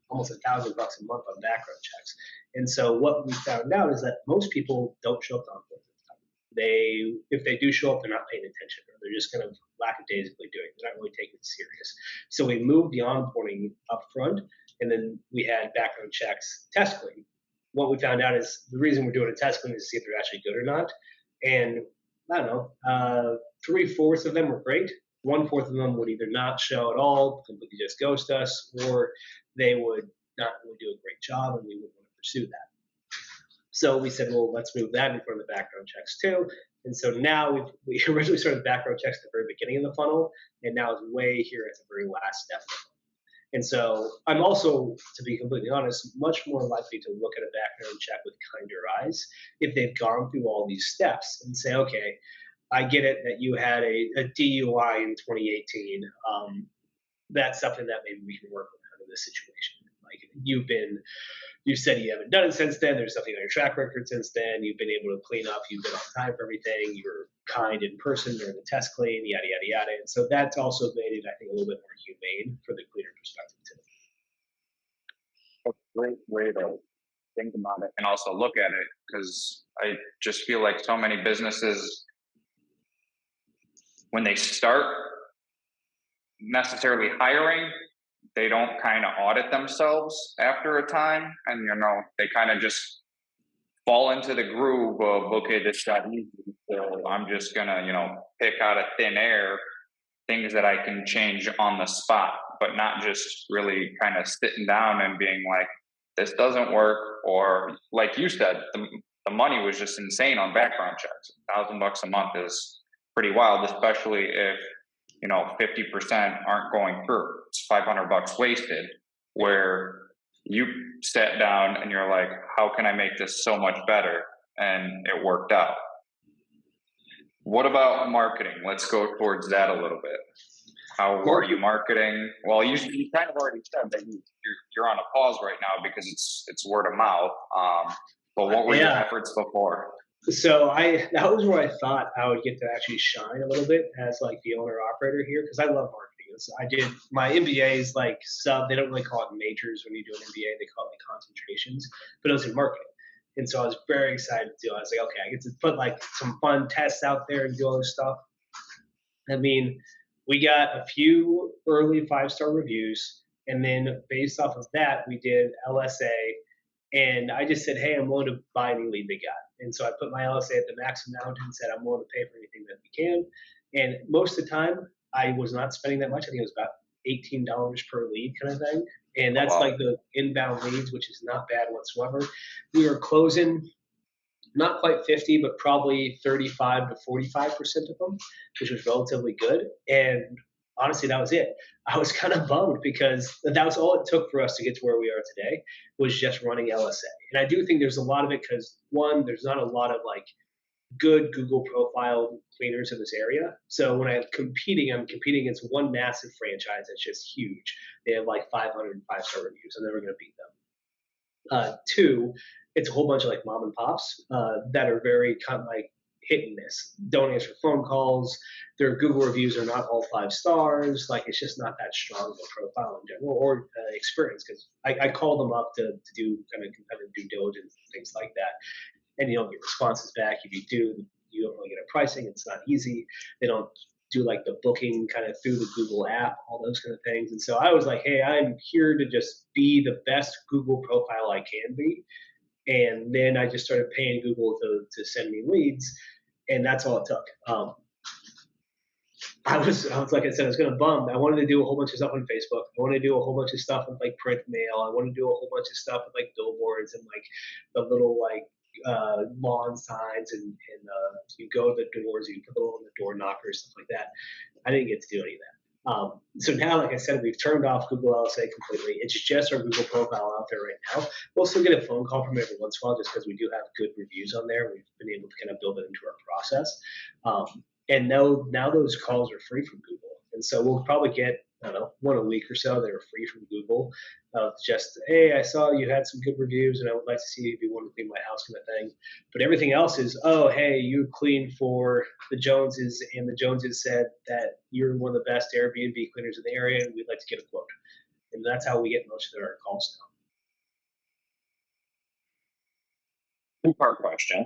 [SPEAKER 2] almost $1,000 a month on background checks. And so what we found out is that most people don't show up to onboarding. If they do show up, they're not paying attention, or they're just kind of lackadaisically doing it. They're not really taking it serious. So we moved the onboarding up front, and then we had background checks, test clean. What we found out is the reason we're doing a test clean is to see if they're actually good or not. And I don't know, 3/4 of them were great. 1/4 of them would either not show at all, completely just ghost us, or they would not really do a great job, and we would want to pursue that. So we said, well, let's move that in front of the background checks too. And so now we originally started background checks at the very beginning of the funnel, and now it's way here at the very last step of the funnel. And so I'm also, to be completely honest, much more likely to look at a background check with kinder eyes if they've gone through all these steps and say, okay, I get it that you had a DUI in 2018. That's something that maybe we can work with in this situation. Like you said you haven't done it since then. There's something on your track record since then. You've been able to clean up. You've been on time for everything. You're kind in person during the test clean, yada, yada, yada. And so that's also made it, I think, a little bit more humane for the cleaner perspective too.
[SPEAKER 1] That's a great way to think about it and also look at it, because I just feel like so many businesses, when they start necessarily hiring, they don't kind of audit themselves after a time, and they kind of just fall into the groove of, okay, this got easy, so I'm just gonna pick out of thin air things that I can change on the spot, but not just really kind of sitting down and being like, this doesn't work. Or like you said, the money was just insane on background checks. $1,000 a month is pretty wild, especially if 50% aren't going through. It's $500 wasted, where you sat down and you're like, how can I make this so much better? And it worked out. What about marketing? Let's go towards that a little bit. How are you marketing? Well, you kind of already said that you're on a pause right now because it's word of mouth. But what were your efforts before?
[SPEAKER 2] So that was where I thought I would get to actually shine a little bit as like the owner operator here, because I love marketing. I did my MBAs like they don't really call it majors when you do an MBA, they call it like concentrations, but it was in marketing. And so I was very excited to do it. I was like, okay, I get to put like some fun tests out there and do all this stuff. I mean, we got a few early 5-star reviews, and then based off of that, we did LSA. And I just said, hey, I'm willing to buy any lead they got. And so I put my LSA at the max amount and said, I'm willing to pay for anything that we can. And most of the time, I was not spending that much. I think it was about $18 per lead kind of thing. and
[SPEAKER 1] Oh,
[SPEAKER 2] that's
[SPEAKER 1] wow.
[SPEAKER 2] like the inbound leads, which is not bad whatsoever. We were closing not quite 50, but probably 35 to 45% of them, which was relatively good. And honestly, that was it. I was kind of bummed because that was all it took for us to get to where we are today was just running LSA. And I do think there's a lot of it because one, there's not a lot of like good Google profile cleaners in this area. So when I'm competing against one massive franchise that's just huge. They have like 500 5-star reviews. I'm never going to beat them. Two, it's a whole bunch of like mom and pops that are very kind of like hit and miss. Don't answer phone calls. Their Google reviews are not all 5 stars. Like it's just not that strong of a profile in general or experience because I call them up to do kind of competitive due diligence and things like that. And you don't get responses back. If you do, you don't really get a pricing. It's not easy. They don't do like the booking kind of through the Google app, all those kind of things. And so I was like, hey, I'm here to just be the best Google profile I can be. And then I just started paying Google to send me leads, and that's all it took. I was like I said, I was gonna bum. I wanted to do a whole bunch of stuff on Facebook. I wanted to do a whole bunch of stuff with like print mail. I wanted to do a whole bunch of stuff with like billboards and like the little like lawn signs and you go to the doors, you put the little on the door knockers, stuff like that. I didn't get to do any of that. So now, like I said, we've turned off Google LSA completely. It's just our Google profile out there right now. We'll still get a phone call from every once in a while just because we do have good reviews on there. We've been able to kind of build it into our process. And now those calls are free from Google. And so we'll probably get, I don't know, one a week or so that are free from Google. Just, hey, I saw you had some good reviews and I would like to see if you want to clean my house kind of thing. But everything else is, oh, hey, you cleaned for the Joneses and the Joneses said that you're one of the best Airbnb cleaners in the area and we'd like to get a quote. And that's how we get most of our calls
[SPEAKER 1] Two-part question.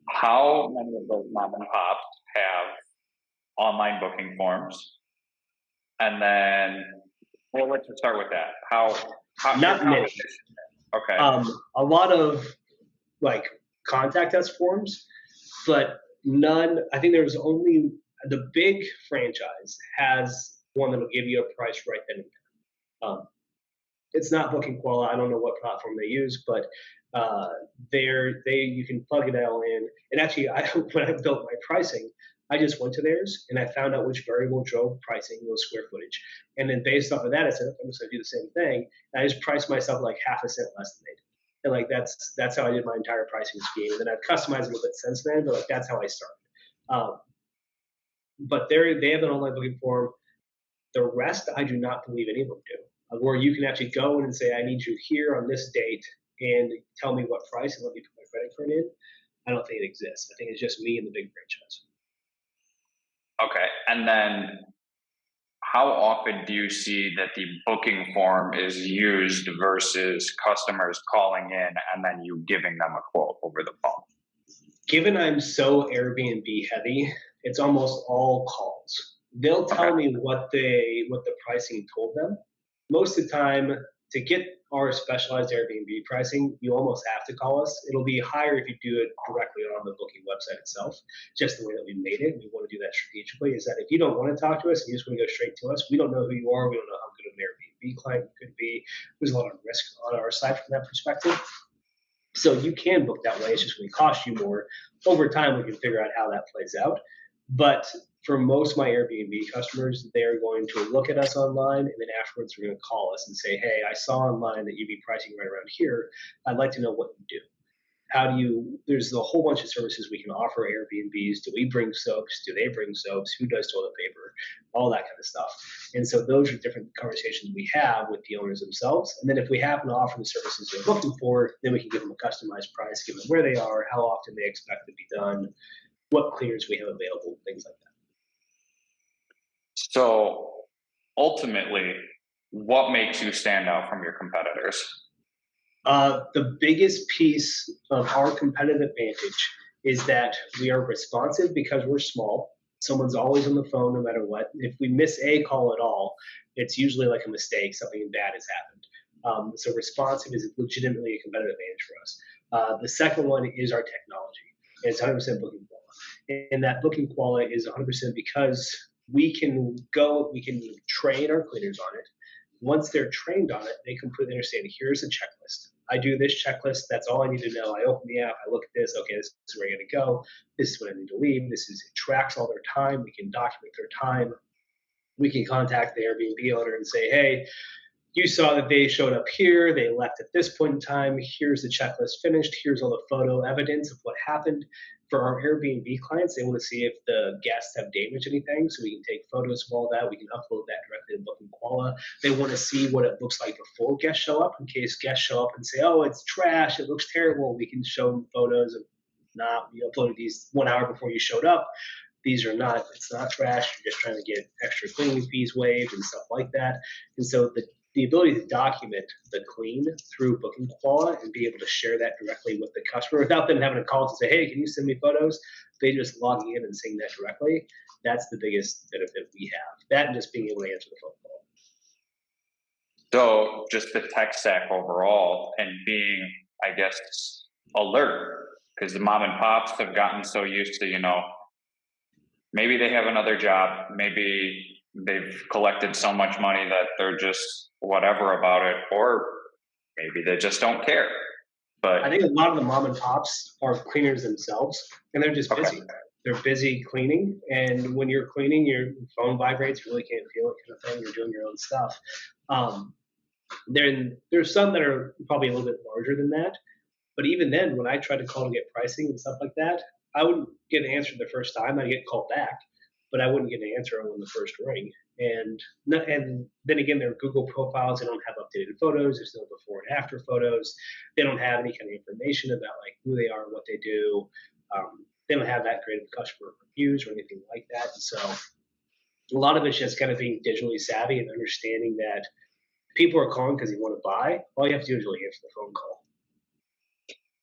[SPEAKER 1] How many of those mom and pops have online booking forms? And then, well, let's just start with that. How
[SPEAKER 2] now.
[SPEAKER 1] your
[SPEAKER 2] Not many.
[SPEAKER 1] competition? Okay.
[SPEAKER 2] A lot of like contact us forms, but none. I think there's only the big franchise has one that'll give you a price right then and there. It's not Booking Koala. I don't know what platform they use, but they you can plug it all in. And actually, when I built my pricing, I just went to theirs and I found out which variable drove pricing was square footage. And then based off of that, I said, I'm just going to do the same thing. And I just priced myself like half a cent less than they did. And like that's how I did my entire pricing scheme. And then I've customized a little bit since then, but like that's how I started. Um, but they have an online booking form. The rest, I do not believe any of them do. Where you can actually go in and say, I need you here on this date and tell me what price and let me put my credit card in. I don't think it exists. I think it's just me and the big franchise.
[SPEAKER 1] Okay. And then how often do you see that the booking form is used versus customers calling in and then you giving them a quote over the phone?
[SPEAKER 2] Given I'm so Airbnb heavy, it's almost all calls. They'll
[SPEAKER 1] Okay.
[SPEAKER 2] tell me what the pricing told them. Most of the time, to get our specialized Airbnb pricing, you almost have to call us. It'll be higher if you do it directly on the booking website itself, just the way that we made it. We want to do that strategically. Is that if you don't want to talk to us and you just want to go straight to us, we don't know who you are. We don't know how good of an Airbnb client you could be. There's a lot of risk on our side from that perspective. So you can book that way. It's just going to cost you more. Over time, we can figure out how that plays out. But for most of my Airbnb customers, they're going to look at us online and then afterwards they're going to call us and say, hey, I saw online that you'd be pricing right around here. I'd like to know what you do. There's a whole bunch of services we can offer Airbnbs. Do we bring soaps? Do they bring soaps? Who does toilet paper? All that kind of stuff. And so those are different conversations we have with the owners themselves. And then if we happen to offer the services they're looking for, then we can give them a customized price, give them where they are, how often they expect to be done, what cleaners we have available, things like that.
[SPEAKER 1] So ultimately, what makes you stand out from your competitors?
[SPEAKER 2] The biggest piece of our competitive advantage is that we are responsive because we're small. Someone's always on the phone no matter what. If we miss a call at all, it's usually like a mistake, something bad has happened. So responsive is legitimately a competitive advantage for us. The second one is our technology. It's 100% booking quality. And that booking quality is 100% because we can train our cleaners on it. Once they're trained on it, they completely understand. Here's a checklist. I do this checklist. That's all I need to know. I open the app. I look at this. Okay, this is where I'm going to go. This is when I need to leave. This is it tracks all their time. We can document their time. We can contact the Airbnb owner and say, hey, you saw that they showed up here, they left at this point in time, here's the checklist finished, here's all the photo evidence of what happened. For our Airbnb clients, they want to see if the guests have damaged anything, so we can take photos of all that. We can upload that directly to Booking Koala. They want to see what it looks like before guests show up, in case guests show up and say, oh, it's trash, it looks terrible. We can show them photos of not, we uploaded these 1 hour before you showed up. These are not, it's not trash. You're just trying to get extra cleaning fees waived and stuff like that. And so the ability to document the clean through Booking Koala and be able to share that directly with the customer without them having to call to say, hey, can you send me photos? They just logging in and saying that directly. That's the biggest benefit we have. That and just being able to answer the phone call.
[SPEAKER 1] So just the tech stack overall and being, I guess, alert, because the mom and pops have gotten so used to, maybe they have another job, maybe they've collected so much money that they're just whatever about it, or maybe they just don't care. But
[SPEAKER 2] I think a lot of the mom and pops are cleaners themselves, and they're just
[SPEAKER 1] okay,
[SPEAKER 2] busy. They're busy cleaning, and when you're cleaning, your phone vibrates. You really can't feel it, kind of thing. You're doing your own stuff. Um, there's some that are probably a little bit larger than that, but even then, when I tried to call to get pricing and stuff like that, I wouldn't get an answer the first time. I'd get called back, but I wouldn't get an answer on the first ring. And then again, their Google profiles, they don't have updated photos. There's no before and after photos. They don't have any kind of information about like who they are, what they do. They don't have that great of customer reviews or anything like that. And so a lot of it's just kind of being digitally savvy and understanding that people are calling because they want to buy. All you have to do is really answer the phone call.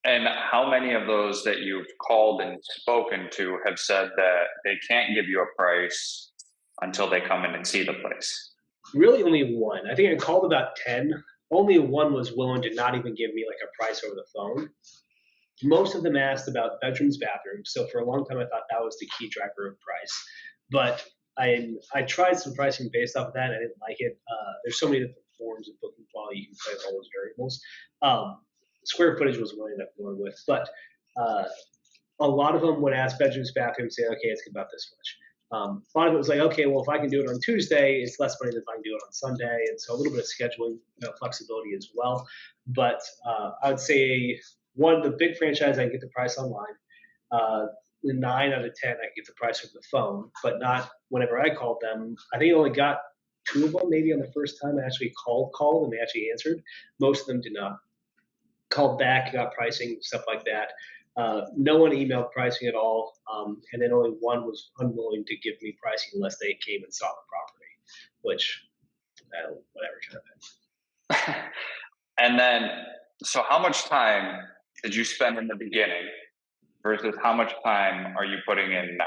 [SPEAKER 1] and how many of those that you've called and spoken to have said that they can't give you a price until they come in and see the place?
[SPEAKER 2] Really, only one. I think I called about 10. Only one was willing to not even give me like a price over the phone. Most of them asked about bedrooms, bathrooms. So for a long time, I thought that was the key driver of price. But I tried some pricing based off of that, and I didn't like it. There's so many different forms of booking quality you can play with all those variables. Square footage was one I ended up going with, but a lot of them would ask bedrooms, bathrooms, say, okay, it's about this much. A lot of it was like, okay, well, if I can do it on Tuesday, it's less money than if I can do it on Sunday, and so a little bit of scheduling flexibility as well. But I would say the big franchise I can get the price online. 9 out of 10 I can get the price over the phone, but not whenever I called them. I think I only got 2 of them maybe on the first time I actually called and they actually answered. Most of them did not. Called back, got pricing, stuff like that. No one emailed pricing at all, and then only one was unwilling to give me pricing unless they came and saw the property, which whatever kind of thing.
[SPEAKER 1] And then, so how much time did you spend in the beginning versus how much time are you putting in now?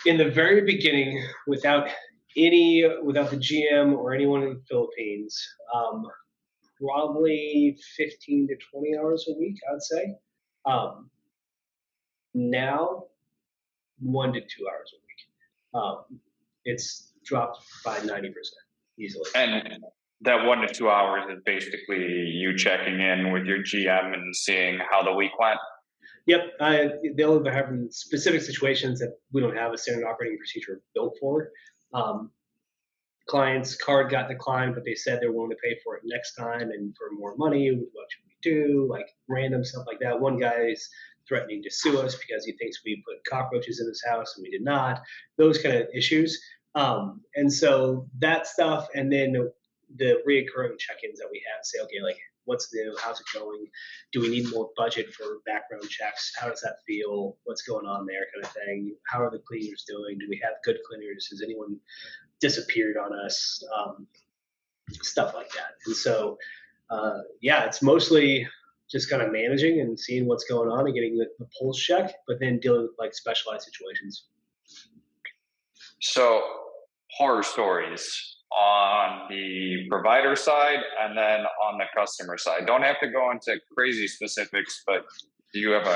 [SPEAKER 2] In the very beginning, without the GM or anyone in the Philippines, probably 15 to 20 hours a week, I'd say. Now, 1 to 2 hours a week. It's dropped by 90% easily.
[SPEAKER 1] And that 1 to 2 hours is basically you checking in with your GM and seeing how the week went.
[SPEAKER 2] Yep, they'll have specific situations that we don't have a standard operating procedure built for. Client's card got declined, but they said they're willing to pay for it next time and for more money. What should we do? Like random stuff like that. One guy's threatening to sue us because he thinks we put cockroaches in his house and we did not. Those kind of issues. And so that stuff, and then the reoccurring check-ins that we have. Say, okay, like what's new? How's it going? Do we need more budget for background checks? How does that feel? What's going on there, kind of thing? How are the cleaners doing? Do we have good cleaners? Has anyone disappeared on us? Stuff like that. And so, yeah, it's mostly just kind of managing and seeing what's going on and getting the pulse check, but then dealing with like specialized situations.
[SPEAKER 1] So horror stories on the provider side and then on the customer side. Don't have to go into crazy specifics, but do you have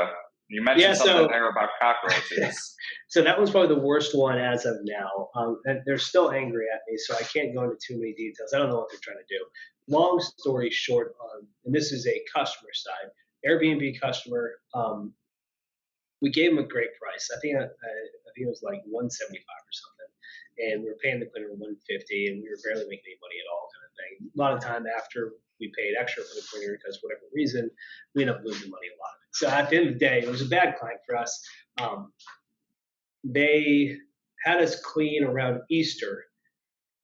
[SPEAKER 1] You
[SPEAKER 2] Yeah,
[SPEAKER 1] mentioned something
[SPEAKER 2] so
[SPEAKER 1] there about cockroaches.
[SPEAKER 2] so that was probably the worst one as of now. And they're still angry at me, so I can't go into too many details. I don't know what they're trying to do. Long story short, and this is a customer side, Airbnb customer. We gave them a great price. I think it was like 175 or something, and we were paying the cleaner 150, and we were barely making any money at all, kind of thing. A lot of time after we paid extra for the cleaner because whatever reason, we ended up losing money a lot of it. So at the end of the day, it was a bad client for us. Um, they had us clean around Easter,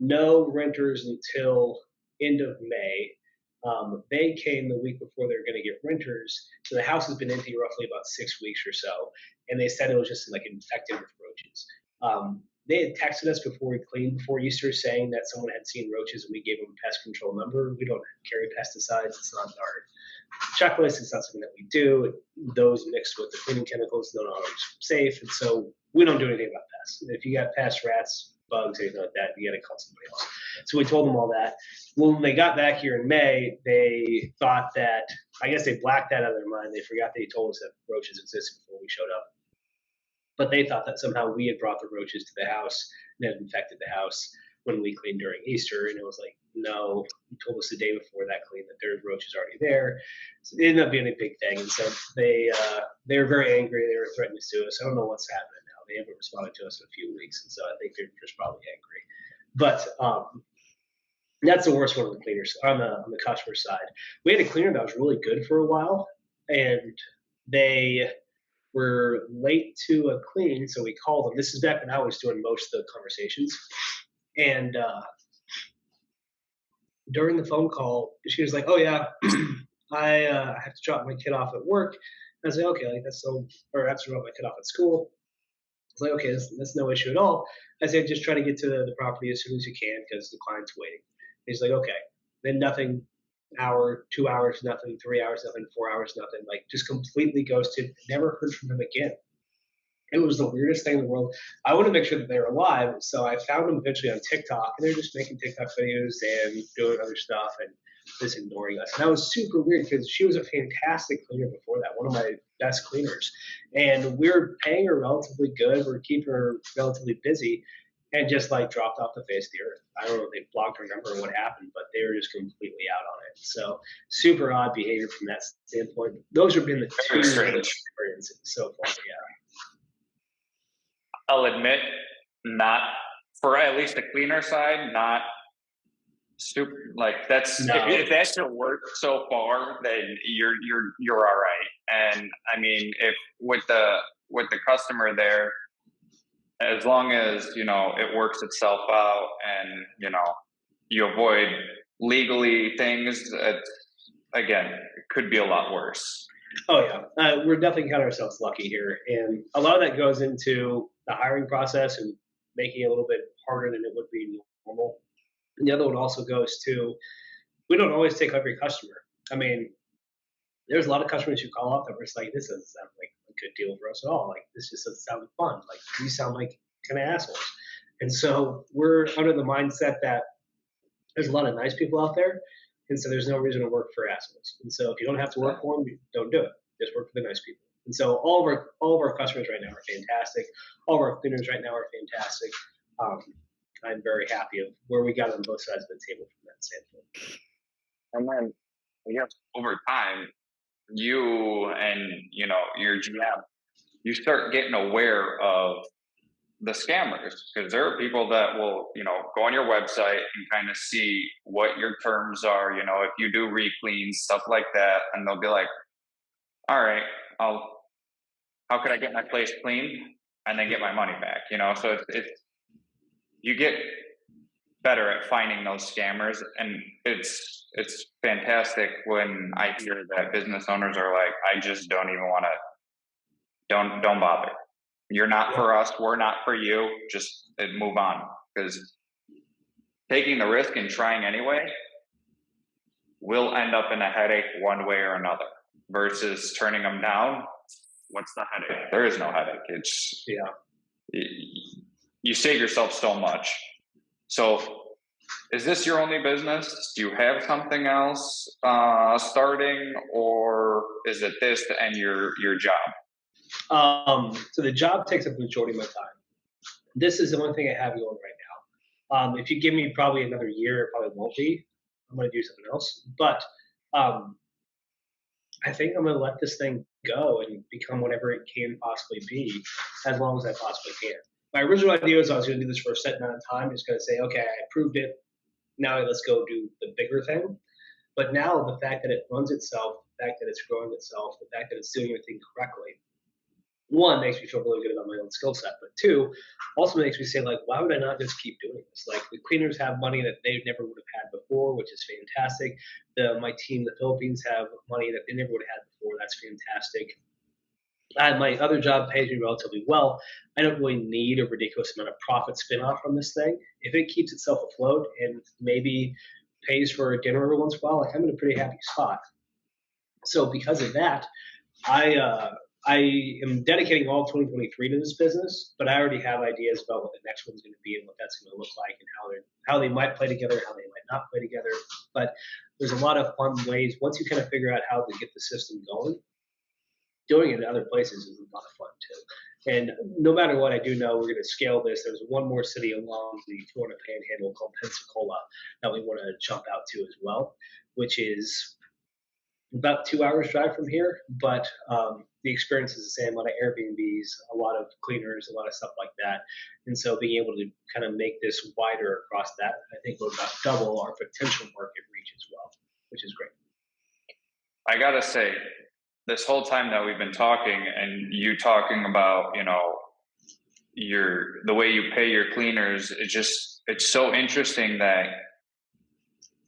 [SPEAKER 2] no renters until end of May. They came the week before they were going to get renters, so the house has been empty roughly about 6 weeks or so, and they said it was just like infected with roaches. They had texted us before we cleaned before Easter saying that someone had seen roaches, and we gave them a pest control number. We don't carry pesticides; it's not our checklist. It's not something that we do. Those mixed with the cleaning chemicals don't always safe, and so we don't do anything about pests. If you got pests, rats, bugs, anything like that, you got to call somebody else. So we told them all that. Well, when they got back here in May, they thought that, I guess they blacked that out of their mind. They forgot they told us that roaches existed before we showed up. But they thought that somehow we had brought the roaches to the house and had infected the house when we cleaned during Easter. And it was like, no, you told us the day before that clean that there were roaches already there. So it ended up being a big thing. And so they were very angry. They were threatening to sue us. I don't know what's happening now. They haven't responded to us in a few weeks. And so I think they're just probably angry. But that's the worst one on the cleaners on the customer side. We had a cleaner that was really good for a while, and they were late to a clean, so we called them. This is back when I was doing most of the conversations, and during the phone call, she was like, "Oh yeah, I have to drop my kid off at work." I was like, "Okay, like that's so," or I have to drop my kid off at school. I was like, "Okay, that's no issue at all." I said, "Just try to get to the property as soon as you can because the client's waiting." He's like, "Okay." Then nothing. Hour, 2 hours, nothing. 3 hours, nothing. 4 hours, nothing. Like just completely ghosted. Never heard from him again. It was the weirdest thing in the world. I want to make sure that they're alive, so I found them eventually on TikTok, and they're just making TikTok videos and doing other stuff and just ignoring us. And that was super weird because she was a fantastic cleaner before that, one of my best cleaners, and we were paying her relatively good. We are keeping her relatively busy, and just like dropped off the face of the earth. I don't know if they blocked her number or what happened, but they were just completely out on it. So super odd behavior from that standpoint. Those have been the two
[SPEAKER 1] Very strange.
[SPEAKER 2] experiences so far. Yeah.
[SPEAKER 1] I'll admit, not for at least the cleaner side, not super. Like that's
[SPEAKER 2] No.
[SPEAKER 1] if that should work so far, then you're all right. And I mean, if with the customer there, as long as it works itself out, and you avoid legally things, again, it could be a lot worse.
[SPEAKER 2] Oh yeah, we're definitely counting ourselves lucky here, and a lot of that goes into the hiring process and making it a little bit harder than it would be normal. And the other one also goes to we don't always take every customer. I mean, there's a lot of customers who call up that were just like, this doesn't sound like a good deal for us at all. Like this just doesn't sound fun. Like you sound like kind of assholes. And so we're under the mindset that there's a lot of nice people out there, and so there's no reason to work for assholes. And so if you don't have to work for them, don't do it. Just work for the nice people. And so all of our customers right now are fantastic. All of our cleaners right now are fantastic. Um, I'm very happy of where we got on both sides of the table from that standpoint.
[SPEAKER 1] And then, I guess, over time, you and your GM, you start getting aware of the scammers, because there are people that will go on your website and kind of see what your terms are, if you do re-cleans, stuff like that, and they'll be like, all right, how could I get my place clean and then get my money back? So it's you get better at finding those scammers, and it's fantastic when I hear that business owners are like, I just don't even want to, don't bother. You're not for us, we're not for you, just move on, because taking the risk and trying anyway will end up in a headache one way or another, versus turning them down. What's the headache? There is no headache. It's you save yourself so much. So is this your only business? Do you have something else starting, or is it this to end your job?
[SPEAKER 2] So the job takes up the majority of my time. This is the only thing I have going right now. If you give me probably another year, it probably won't be. I'm going to do something else. But um, I think I'm going to let this thing go and become whatever it can possibly be, as long as I possibly can. My original idea was I was going to do this for a set amount of time. Just going to say, okay, I approved it. Now let's go do the bigger thing. But now the fact that it runs itself, the fact that it's growing itself, the fact that it's doing everything correctly, one makes me feel really good about my own skill set, but two also makes me say like, why would I not just keep doing this? Like the cleaners have money that they never would have had before, which is fantastic. My team, the Philippines, have money that they never would have had before. That's fantastic. My other job pays me relatively well. I don't really need a ridiculous amount of profit spin-off from this thing. If it keeps itself afloat and maybe pays for a dinner every once in a while, like I'm in a pretty happy spot. So because of that, I am dedicating all 2023 to this business, but I already have ideas about what the next one's going to be and what that's going to look like and how they might play together, how they might not play together. But there's a lot of fun ways once you kind of figure out how to get the system going. Doing it in other places is a lot of fun too. And no matter what, I do know we're going to scale this. There's one more city along the Florida Panhandle called Pensacola that we want to jump out to as well, which is about 2 hours drive from here, but the experience is the same. A lot of Airbnbs, a lot of cleaners, a lot of stuff like that. And so being able to kind of make this wider across that, I think will about double our potential market reach as well, which is great.
[SPEAKER 1] I gotta say, this whole time that we've been talking, and you talking about, the way you pay your cleaners, it's so interesting that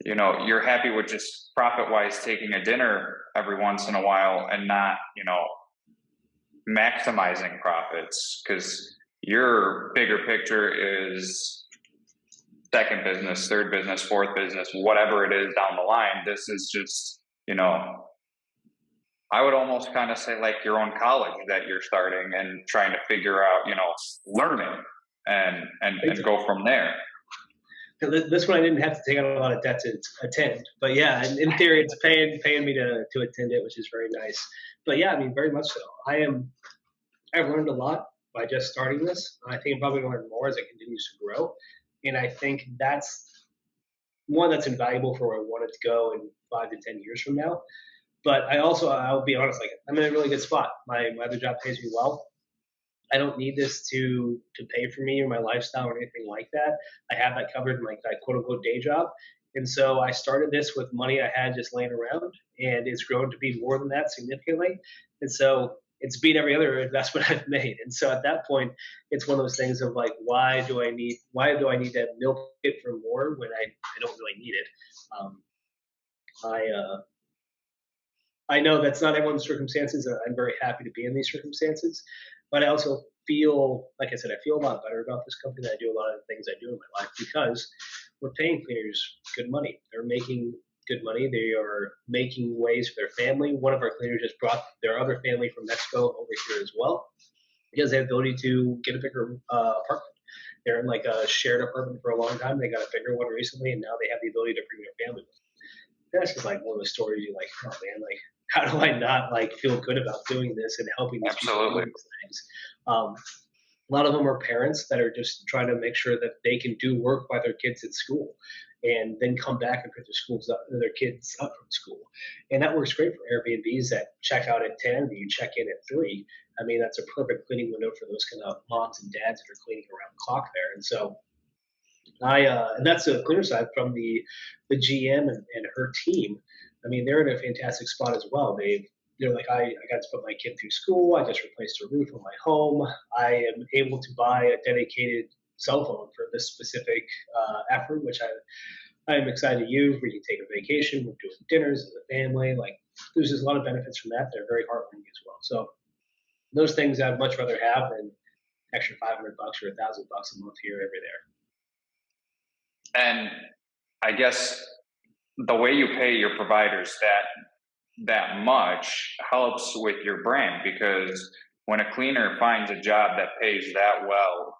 [SPEAKER 1] you're happy with just profit wise taking a dinner every once in a while and not, maximizing profits, because your bigger picture is second business, third business, fourth business, whatever it is down the line. This is just, I would almost kind of say like your own college that you're starting and trying to figure out, learning and go from there.
[SPEAKER 2] This one I didn't have to take out a lot of debt to attend, but yeah, in theory, it's paying me to attend it, which is very nice. But yeah, I mean, very much so. I've learned a lot by just starting this. I think I'm probably going to learn more as it continues to grow, and I think that's one that's invaluable for where I want it to go in 5 to 10 years from now. But I'll be honest, like I'm in a really good spot. My other job pays me well. I don't need this to pay for me or my lifestyle or anything like that. I have that covered in my quote unquote day job. And so I started this with money I had just laying around, and it's grown to be more than that significantly. And so it's beat every other investment I've made. And so at that point, it's one of those things of like, why do I need to milk it for more when I don't really need it? I know that's not everyone's circumstances. I'm very happy to be in these circumstances, but I also feel, like I said, I feel a lot better about this company than I do a lot of the things I do in my life because we're paying cleaners good money. They're making good money. They are making ways for their family. One of our cleaners just brought their other family from Mexico over here as well because they have the ability to get a bigger apartment. They're in like a shared apartment for a long time. They got a bigger one recently, and now they have the ability to bring their family with them. That's just like one of those stories you're like, oh man, like how do I not like feel good about doing this and helping these people do these things? A lot of them are parents that are just trying to make sure that they can do work while their kids at school and then come back and pick their kids up from school. And that works great for Airbnbs that check out at 10 and you check in at 3. I mean, that's a perfect cleaning window for those kind of moms and dads that are cleaning around the clock there. And so and that's the cleaner side from the GM and her team. I mean, they're in a fantastic spot as well. They're like, I got to put my kid through school. I just replaced a roof on my home. I am able to buy a dedicated cell phone for this specific effort, which I am excited to use. We can take a vacation. We're doing dinners as a family. Like, there's just a lot of benefits from that. They're very heartwarming as well. So those things I'd much rather have than extra $500 or $1,000 a month here, every there.
[SPEAKER 1] And I guess the way you pay your providers that much helps with your brand, because when a cleaner finds a job that pays that well,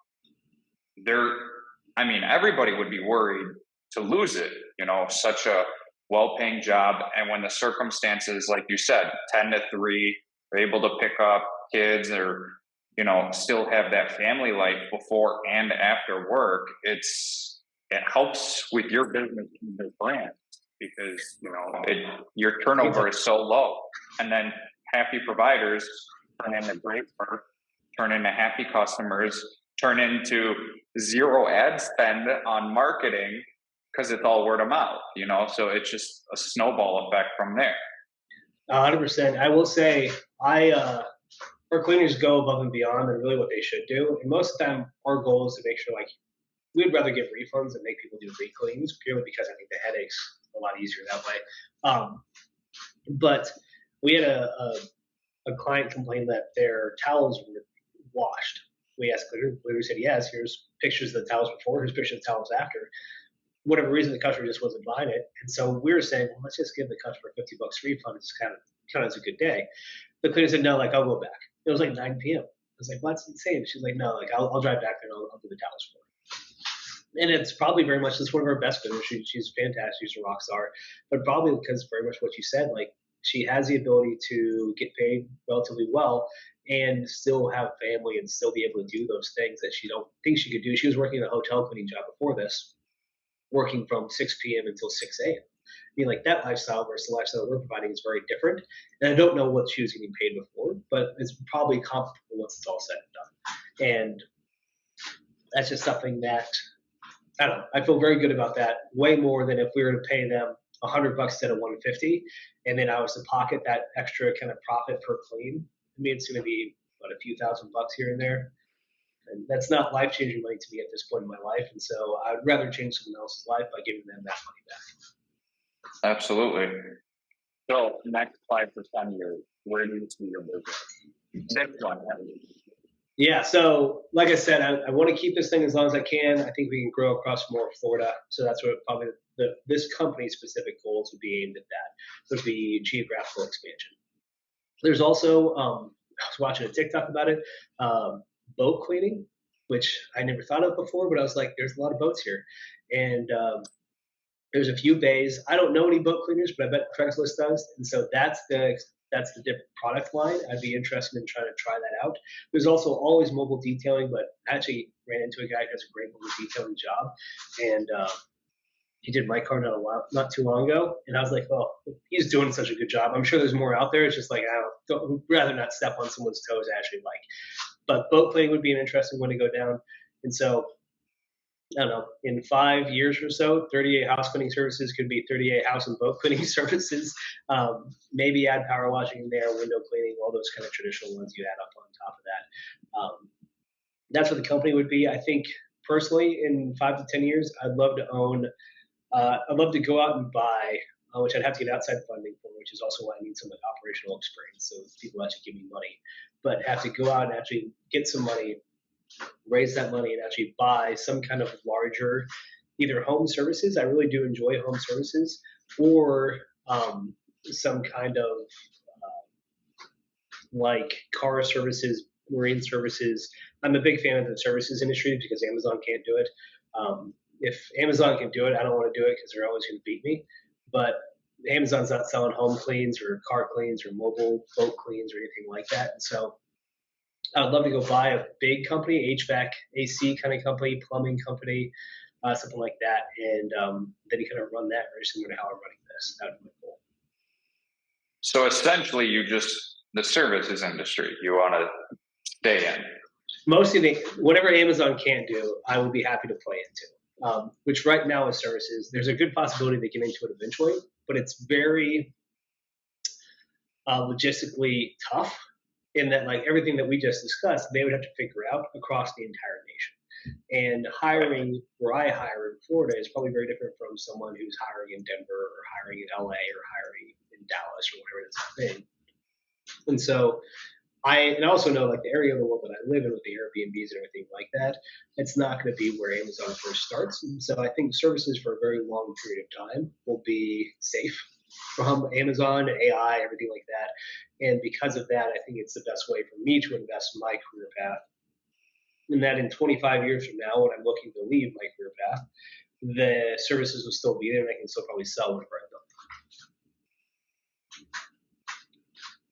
[SPEAKER 1] everybody would be worried to lose it, such a well-paying job. And when the circumstances, like you said, 10 to 3, they're able to pick up, kids or, still have that family life before and after work, it helps with your business and your brand because, your turnover is so low. And then happy providers turn into great work, turn into happy customers, turn into zero ad spend on marketing because it's all word of mouth, so it's just a snowball effect from there.
[SPEAKER 2] 100%. I will say, our cleaners go above and beyond and really what they should do. And most of the time, our goal is to make sure, like, we'd rather give refunds than make people do re-cleans purely because I think the headache's a lot easier that way. But we had a client complain that their towels were washed. We asked cleaner, cleaner said, yes, here's pictures of the towels before, here's pictures of the towels after. Whatever reason, the customer just wasn't buying it. And so we were saying, well, let's just give the customer $50 refund. It's kind of a good day. The cleaner said, no, like, I'll go back. It was like 9 p.m. I was like, well, that's insane. She's like, no, like, I'll drive back there and I'll do the towels for her. And it's probably very much, this one of our best cleaners. She's fantastic. She's a rock star. But probably because very much what you said, like, she has the ability to get paid relatively well and still have family and still be able to do those things that she don't think she could do. She was working a hotel cleaning job before this, working from 6 p.m. until 6 a.m. I mean, like, that lifestyle versus the lifestyle we're providing is very different. And I don't know what she was getting paid before, but it's probably comparable once it's all said and done. And that's just something that, I don't know, I feel very good about that, way more than if we were to pay them $100 instead of 150, and then I was to pocket that extra kind of profit per clean. I mean, it's going to be what, a few $1,000 here and there, and that's not life changing money to me at this point in my life. And so I'd rather change someone else's life by giving them that money back.
[SPEAKER 1] Absolutely. So next 5% years, where do you see your business? Next one.
[SPEAKER 2] Yeah, so like I said, I want to keep this thing as long as I can. I think we can grow across more of Florida. So that's what probably this company's specific goals would be aimed at, that would be geographical expansion. There's also, I was watching a TikTok about it, boat cleaning, which I never thought of before, but I was like, there's a lot of boats here. And there's a few bays. I don't know any boat cleaners, but I bet Craigslist does. And so that's the different product line. I'd be interested in trying to try that out. There's also always mobile detailing, but I actually ran into a guy who does a great mobile detailing job, and he did my car not too long ago, and I was like, oh, he's doing such a good job. I'm sure there's more out there. It's just like, would rather not step on someone's toes. I actually like, but boat cleaning would be an interesting one to go down. And so, I don't know, in 5 years or so, 38 house cleaning services could be 38 house and boat cleaning services. Maybe add power washing in there, window cleaning, all those kind of traditional ones you add up on top of that. That's what the company would be. I think personally, in 5 to 10 years, I'd love to own. I'd love to go out and buy, which I'd have to get outside funding for, which is also why I need some like operational experience, so people actually give me money. But have to go out and actually get some money, raise that money, and actually buy some kind of larger, either home services. I really do enjoy home services, or some kind of like car services, marine services. I'm a big fan of the services industry because Amazon can't do it. If Amazon can do it, I don't want to do it because they're always going to beat me. But Amazon's not selling home cleans or car cleans or mobile boat cleans or anything like that. And so I'd love to go buy a big company, HVAC, AC kind of company, plumbing company, something like that, and then you kind of run that very similar to how I'm running this. That would be my goal.
[SPEAKER 1] So essentially, the services industry you want to stay in.
[SPEAKER 2] Mostly, whatever Amazon can't do, I will be happy to play into. Which right now is services. There's a good possibility they get into it eventually, but it's very logistically tough in that, like, everything that we just discussed, they would have to figure out across the entire nation. And hiring where I hire in Florida is probably very different from someone who's hiring in Denver or hiring in LA or hiring in Dallas or whatever it is. And so I also know, like, the area of the world that I live in with the Airbnbs and everything like that, it's not going to be where Amazon first starts. And so I think services for a very long period of time will be safe from Amazon, AI, everything like that. And because of that, I think it's the best way for me to invest in my career path. And that in 25 years from now, when I'm looking to leave my career path, the services will still be there and I can still probably sell whatever I built.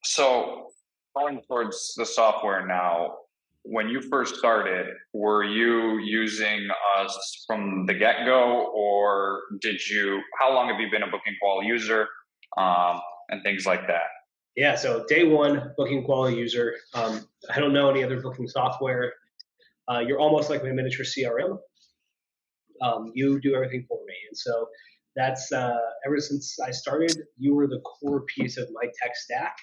[SPEAKER 1] So going towards the software now, when you first started, were you using us from the get-go, or how long have you been a Booking Qual user, and things like that?
[SPEAKER 2] Yeah, so day one, booking quality user. I don't know any other booking software. You're almost like my miniature CRM. You do everything for me. And so that's ever since I started, you were the core piece of my tech stack.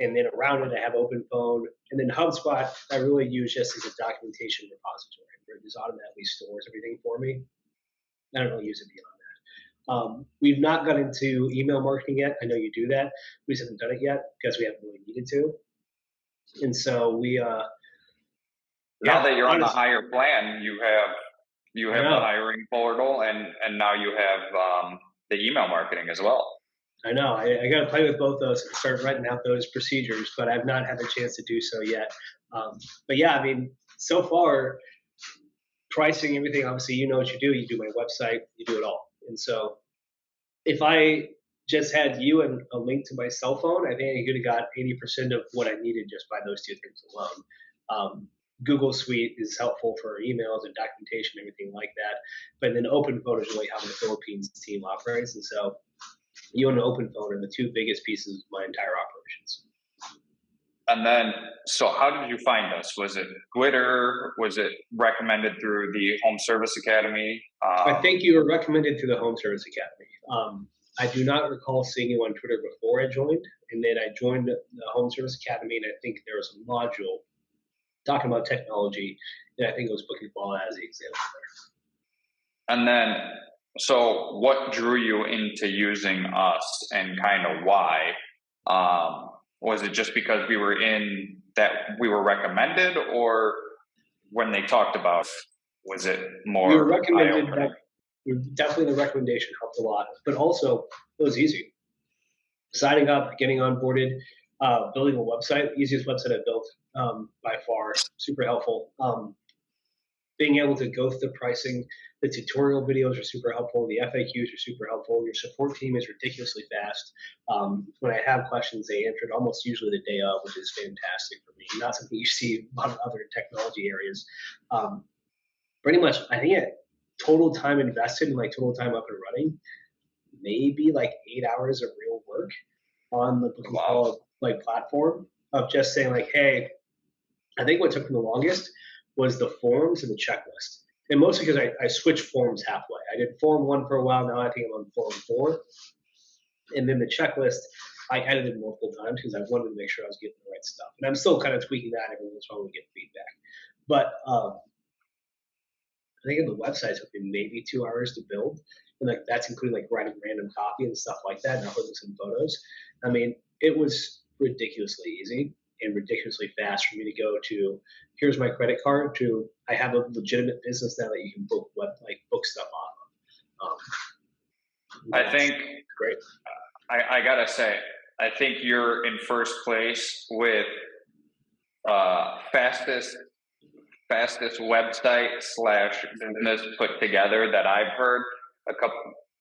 [SPEAKER 2] And then around it, I have OpenPhone. And then HubSpot, I really use just as a documentation repository where it just automatically stores everything for me. I don't really use it beyond that. We've not got into email marketing yet. I know you do that. We just haven't done it yet because we haven't really needed to. And so
[SPEAKER 1] Now
[SPEAKER 2] yeah,
[SPEAKER 1] that you're on the
[SPEAKER 2] honestly,
[SPEAKER 1] higher plan, you
[SPEAKER 2] I
[SPEAKER 1] have the
[SPEAKER 2] know.
[SPEAKER 1] hiring portal, and now you have the email marketing as well.
[SPEAKER 2] I know. I got to play with both those and start writing out those procedures, but I've not had the chance to do so yet. But yeah, I mean, so far, pricing, everything, obviously, you know what you do. You do my website, you do it all. And so if I just had you and a link to my cell phone, I think I could have got 80% of what I needed just by those two things alone. Google Suite is helpful for emails and documentation, everything like that. But then OpenPhone is really how the Philippines team operates. And so you and OpenPhone are the two biggest pieces of my entire operations.
[SPEAKER 1] And then, so how did you find us? Was it Twitter? Was it recommended through the Home Service Academy?
[SPEAKER 2] I think you were recommended through the Home Service Academy. I do not recall seeing you on Twitter before I joined, and then I joined the Home Service Academy, and I think there was a module talking about technology, and I think it was Booking Ball as the example there.
[SPEAKER 1] And then, so what drew you into using us, and kind of why? Was it just because we were recommended, or when they talked about it, was it more
[SPEAKER 2] We were recommended
[SPEAKER 1] eye-opening?
[SPEAKER 2] definitely the recommendation helped a lot, but also it was easy. Signing up, getting onboarded, building a website, easiest website I built by far, super helpful. Being able to go through the pricing, the tutorial videos are super helpful. The FAQs are super helpful. Your support team is ridiculously fast. When I have questions, they answer it almost usually the day of, which is fantastic for me. Not something you see in a lot of other technology areas. Pretty much, I think total time invested and like total time up and running, maybe like 8 hours of real work on the Booking
[SPEAKER 1] Wow.
[SPEAKER 2] Call like platform of just saying like, hey, I think what took me the longest was the forms and the checklist. And mostly because I switched forms halfway. I did form one for a while. Now I think I'm on form four. And then the checklist, I edited multiple times because I wanted to make sure I was getting the right stuff. And I'm still kind of tweaking that every once in a while we get feedback. But I think in the website it took me maybe 2 hours to build. And like that's including like writing random copy and stuff like that and uploading some photos. I mean, it was ridiculously easy and ridiculously fast for me to go to here's my credit card to I have a legitimate business now that you can book stuff off of.
[SPEAKER 1] I think
[SPEAKER 2] Great.
[SPEAKER 1] I gotta say, I think you're in first place with fastest website slash business put together that I've heard. A couple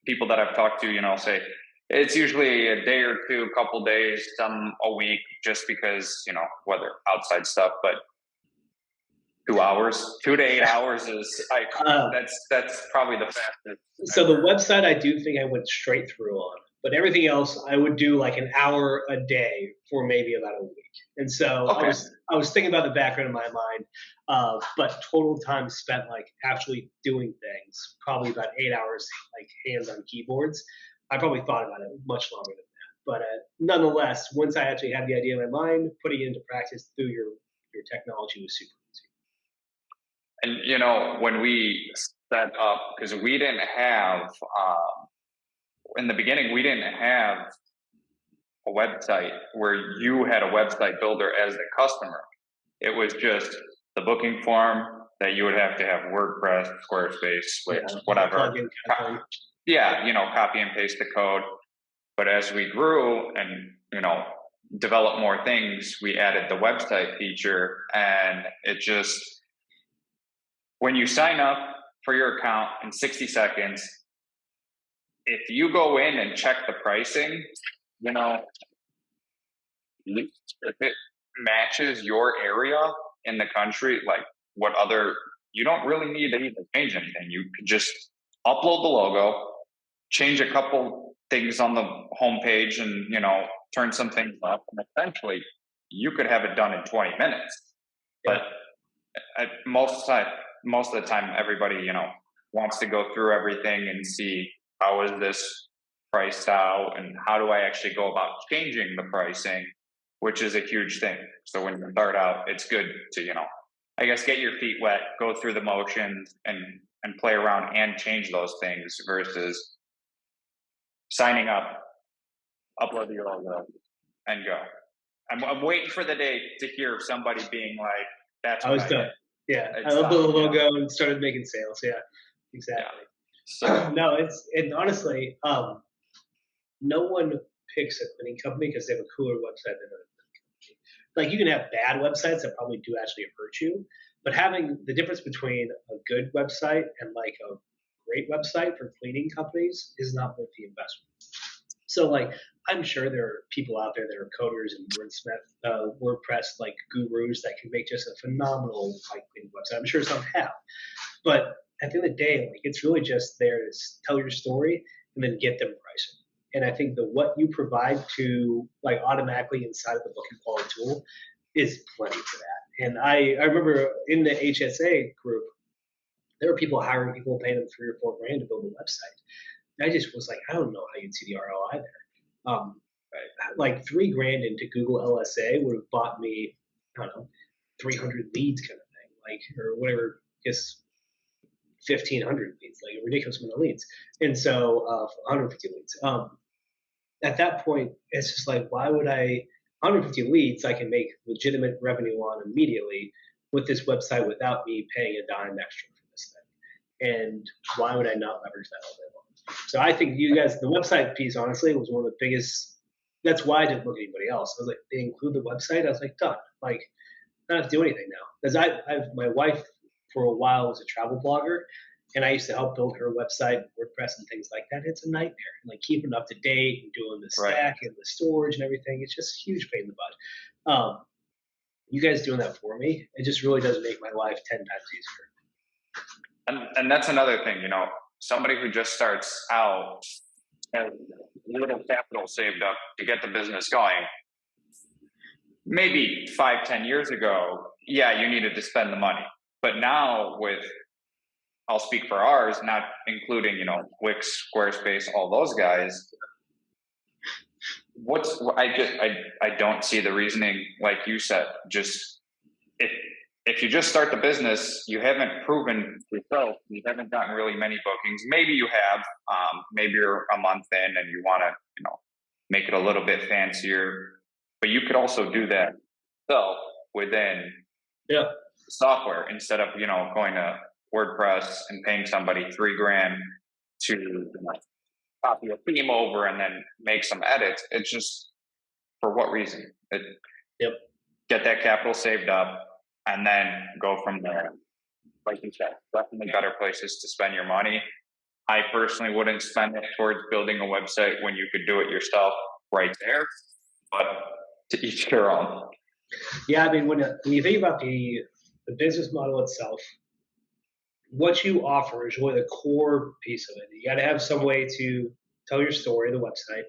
[SPEAKER 1] people that I've talked to, say it's usually a day or two, a couple days, some a week, just because, whether outside stuff, but 2 hours, 2 to 8 hours is that's probably the fastest.
[SPEAKER 2] So the website I do think I went straight through on, but everything else I would do like an hour a day for maybe about a week. And so
[SPEAKER 1] Okay.
[SPEAKER 2] I was thinking about the background in my mind, but total time spent like actually doing things, probably about 8 hours like hands on keyboards. I probably thought about it much longer than that. But nonetheless, once I actually had the idea in my mind, putting it into practice through your technology was super easy.
[SPEAKER 1] And when we set up, because we didn't have in the beginning, we didn't have a website where you had a website builder as the customer. It was just the booking form that you would have to have WordPress, Squarespace, Wix, whatever.
[SPEAKER 2] Plugin kind of thing.
[SPEAKER 1] Yeah, copy and paste the code. But as we grew and, developed more things, we added the website feature, and it just, when you sign up for your account in 60 seconds, if you go in and check the pricing, if matches your area in the country, like what other, you don't really need to even change anything. You could just upload the logo, change a couple things on the homepage, and turn some things up, and essentially you could have it done in 20 minutes.
[SPEAKER 2] Yeah.
[SPEAKER 1] But most of the time, everybody wants to go through everything and see how is this priced out and how do I actually go about changing the pricing, which is a huge thing. So when you start out, it's good to I guess get your feet wet, go through the motions, and play around and change those things versus signing up, upload your logo, and go. I'm waiting for the day to hear somebody being like, "That's
[SPEAKER 2] I
[SPEAKER 1] what
[SPEAKER 2] was
[SPEAKER 1] I
[SPEAKER 2] done.
[SPEAKER 1] did."
[SPEAKER 2] Yeah, I
[SPEAKER 1] It's
[SPEAKER 2] love the
[SPEAKER 1] done.
[SPEAKER 2] logo and started making sales. Yeah, exactly.
[SPEAKER 1] So
[SPEAKER 2] No, and honestly, no one picks a cleaning company because they have a cooler website than another company. Like you can have bad websites that probably do actually hurt you, but having the difference between a good website and like a great website for cleaning companies is not worth the investment. So like I'm sure there are people out there that are coders and WordPress like gurus that can make just a phenomenal like cleaning website. I'm sure some have, but at the end of the day, like it's really just there to tell your story and then get them pricing. And I think the what you provide to like automatically inside of the booking quality tool is plenty for that. And I remember in the HSA group, there were people hiring people, paying them 3 or 4 grand to build a website. And I just was like, I don't know how you'd see the ROI there. Like 3 grand into Google LSA would have bought me, I don't know, 300 leads kind of thing, like or whatever, just 1,500 leads, like a ridiculous amount of leads. And so 150 leads. At that point, it's just like, why would 150 leads I can make legitimate revenue on immediately with this website without me paying a dime extra for this thing? And why would I not leverage that all day long? So I think you guys, the website piece, honestly, was one of the biggest. That's why I didn't look at anybody else. I was like, they include the website. I was like, done. Like, I don't have to do anything now. Because my wife for a while was a travel blogger, and I used to help build her website, WordPress, and things like that. It's a nightmare, and like keeping up to date and doing the
[SPEAKER 1] right.
[SPEAKER 2] stack and the storage and everything. It's just a huge pain in the butt. You guys doing that for me, it just really does make my life 10 times easier.
[SPEAKER 1] And that's another thing, somebody who just starts out has little capital saved up to get the business going. Maybe 5-10 years ago, yeah, you needed to spend the money. But now I'll speak for ours, not including, Wix, Squarespace, all those guys. I don't see the reasoning, like you said. Just if you just start the business, you haven't proven yourself. You haven't gotten really many bookings. Maybe you have. Maybe you're a month in and you want to, make it a little bit fancier. But you could also do that yourself within software instead of going to WordPress and paying somebody 3 grand to copy a theme over and then make some edits. It's just, for what reason? Get that capital saved up and then go from there. Like you said, definitely better places to spend your money. I personally wouldn't spend it towards building a website when you could do it yourself right there, but to each their own.
[SPEAKER 2] Yeah, I mean, when you think about the business model itself, what you offer is really the core piece of it. You got to have some way to tell your story, the website.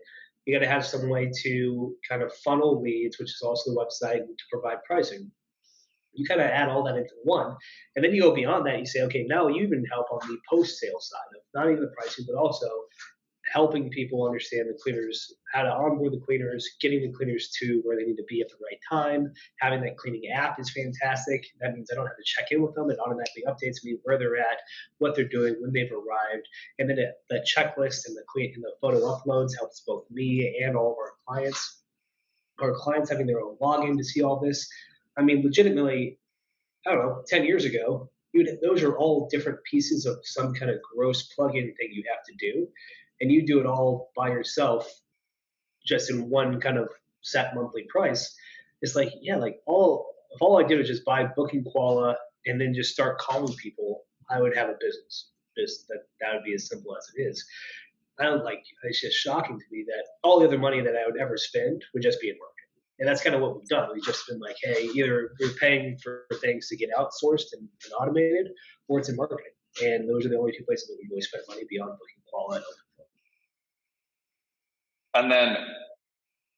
[SPEAKER 2] You got to have some way to kind of funnel leads, which is also the website, to provide pricing. You kind of add all that into one, and then you go beyond that. You say, okay, now you even help on the post-sale side of not even the pricing, but also helping people understand the cleaners, how to onboard the cleaners, getting the cleaners to where they need to be at the right time. Having that cleaning app is fantastic. That means I don't have to check in with them. It automatically updates me where they're at, what they're doing, when they've arrived. And then the checklist and the photo uploads helps both me and all of our clients. Our clients having their own login to see all this. I mean, legitimately, I don't know, 10 years ago, those are all different pieces of some kind of gross plugin thing you have to do. And you do it all by yourself, just in one kind of set monthly price. It's like, yeah, like if all I did was just buy Booking Koala and then just start calling people, I would have a business. That would be as simple as it is. It's just shocking to me that all the other money that I would ever spend would just be in marketing. And that's kind of what we've done. We've just been like, hey, either we're paying for things to get outsourced and automated, or it's in marketing. And those are the only two places that we really spend money beyond booking qual and open.
[SPEAKER 1] And then,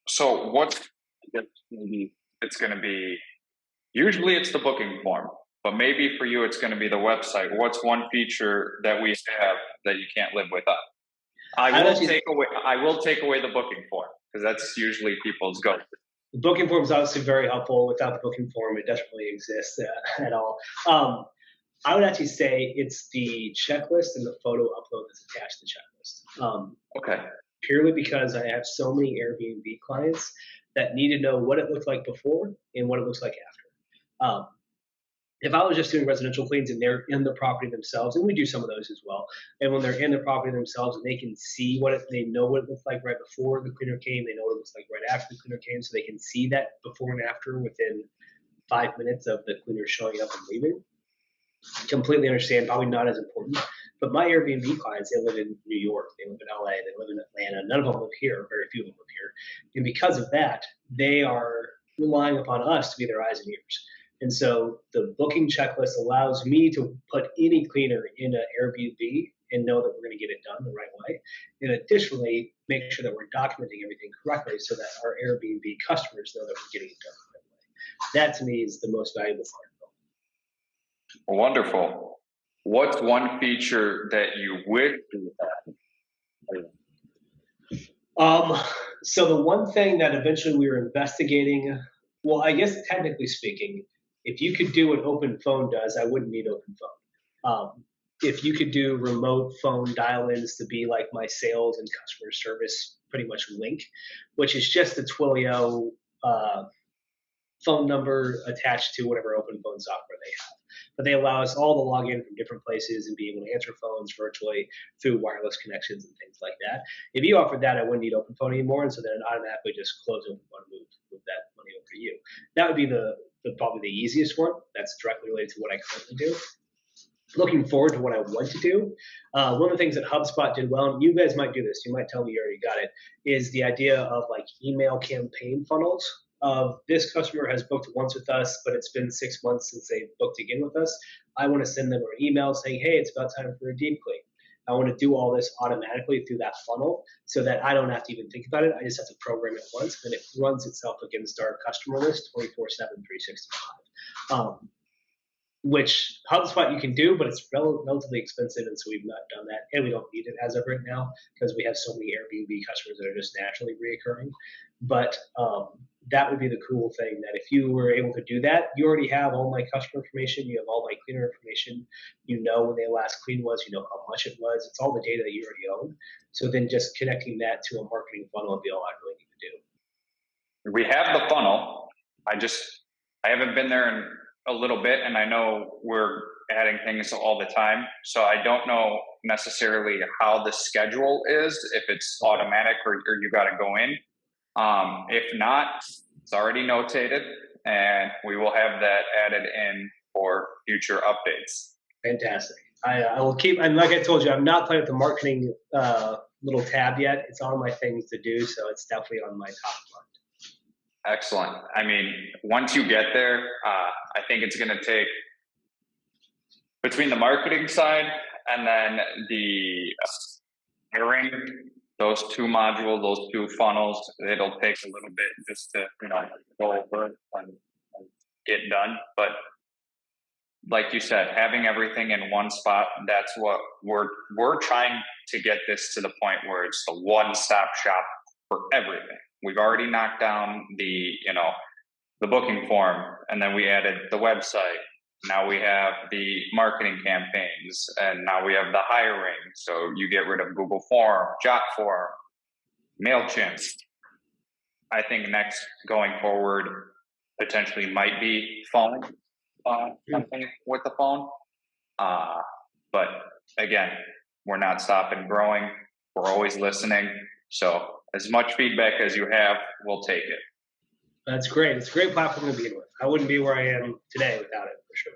[SPEAKER 1] so what's, I guess maybe it's going to be, usually it's the booking form, but maybe for you, it's going to be the website. What's one feature that we have that you can't live without? I will take away the booking form because that's usually people's go.
[SPEAKER 2] The booking form is obviously very helpful. Without the booking form, it doesn't really exist at all. I would actually say it's the checklist and the photo upload that's attached to the checklist.
[SPEAKER 1] Okay.
[SPEAKER 2] Purely because I have so many Airbnb clients that need to know what it looked like before and what it looks like after. If I was just doing residential cleans and they're in the property themselves, and we do some of those as well, and when they're in the property themselves and they can see they know what it looked like right before the cleaner came, they know what it looks like right after the cleaner came, so they can see that before and after within 5 minutes of the cleaner showing up and leaving. Completely understand, probably not as important. But my Airbnb clients, they live in New York, they live in LA, they live in Atlanta. None of them live here, very few of them live here. And because of that, they are relying upon us to be their eyes and ears. And so the booking checklist allows me to put any cleaner in an Airbnb and know that we're going to get it done the right way. And additionally, make sure that we're documenting everything correctly so that our Airbnb customers know that we're getting it done the right way. That to me is the most valuable part.
[SPEAKER 1] Wonderful. What's one feature that you wish you
[SPEAKER 2] had? So the one thing that eventually we were investigating, well, I guess technically speaking, if you could do what Open Phone does, I wouldn't need Open Phone. If you could do remote phone dial-ins to be like my sales and customer service pretty much link, which is just a Twilio phone number attached to whatever Open Phone software they have. But they allow us all to log in from different places and be able to answer phones virtually through wireless connections and things like that. If you offered that, I wouldn't need Open Phone anymore, and so then it automatically just close Open Phone and move that money over to you. That would be probably the easiest one. That's directly related to what I currently do. Looking forward to what I want to do. One of the things that HubSpot did well, and you guys might do this, you might tell me you already got it, is the idea of like email campaign funnels. Of this customer has booked once with us, but it's been 6 months since they booked again with us. I want to send them an email saying, hey, it's about time for a deep clean. I want to do all this automatically through that funnel so that I don't have to even think about it. I just have to program it once, and it runs itself against our customer list 24/7, 365. Which HubSpot you can do, but it's relatively expensive, and so we've not done that, and we don't need it as of right now because we have so many Airbnb customers that are just naturally reoccurring. But that would be the cool thing, that if you were able to do that, you already have all my customer information, you have all my cleaner information, you know when their last clean was, you know how much it was, it's all the data that you already own. So then just connecting that to a marketing funnel would be all I really need to do.
[SPEAKER 1] We have the funnel. I haven't been there in a little bit, and I know we're adding things all the time. So I don't know necessarily how the schedule is, if it's automatic or you got to go in. If not, it's already notated, and we will have that added in for future updates.
[SPEAKER 2] Fantastic. I will keep, and like I told you, I'm not playing with the marketing little tab yet. It's on my things to do, so it's definitely on my top list.
[SPEAKER 1] Excellent. I mean, once you get there, I think it's going to take, between the marketing side and then the hiring, those two modules, those two funnels, it'll take a little bit just to, go over it and get done. But like you said, having everything in one spot, that's what we're trying to get this to the point where it's the one-stop shop for everything. We've already knocked down the booking form, and then we added the website. Now we have the marketing campaigns, and now we have the hiring. So you get rid of Google Form, Jotform, MailChimp. I think next going forward potentially might be phone, something with the phone. But again, we're not stopping growing. We're always listening. So as much feedback as you have, we'll take it.
[SPEAKER 2] That's great. It's a great platform to begin with. I wouldn't be where I am today without it, for sure.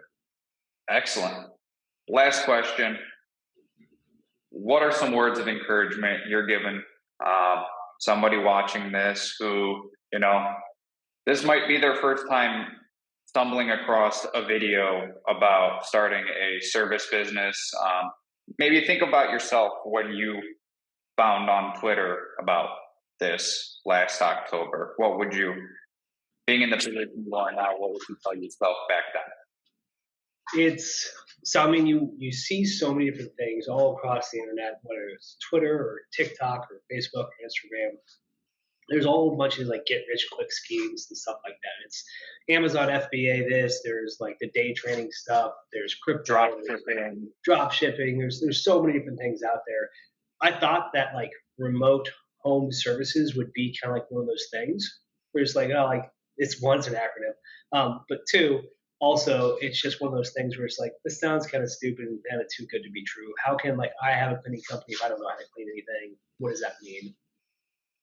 [SPEAKER 1] Excellent. Last question. What are some words of encouragement you're giving somebody watching this who, this might be their first time stumbling across a video about starting a service business. Maybe think about yourself when you found on Twitter about this last October. What would you, being in the position you are now, what would you tell yourself back then?
[SPEAKER 2] It's so I mean you see so many different things all across the internet, whether it's Twitter or TikTok or Facebook or Instagram. There's all a bunch of like get rich quick schemes and stuff like that. It's Amazon FBA this, there's like the day trading stuff, there's crypto,
[SPEAKER 1] Drop
[SPEAKER 2] there's
[SPEAKER 1] shipping.
[SPEAKER 2] drop shipping, there's so many different things out there. I thought that like remote home services would be kind of like one of those things where it's like, oh, like it's one's an acronym. But two, also it's just one of those things where it's like this sounds kind of stupid and kind of too good to be true. How can like I have a cleaning company if I don't know how to clean anything? What does that mean?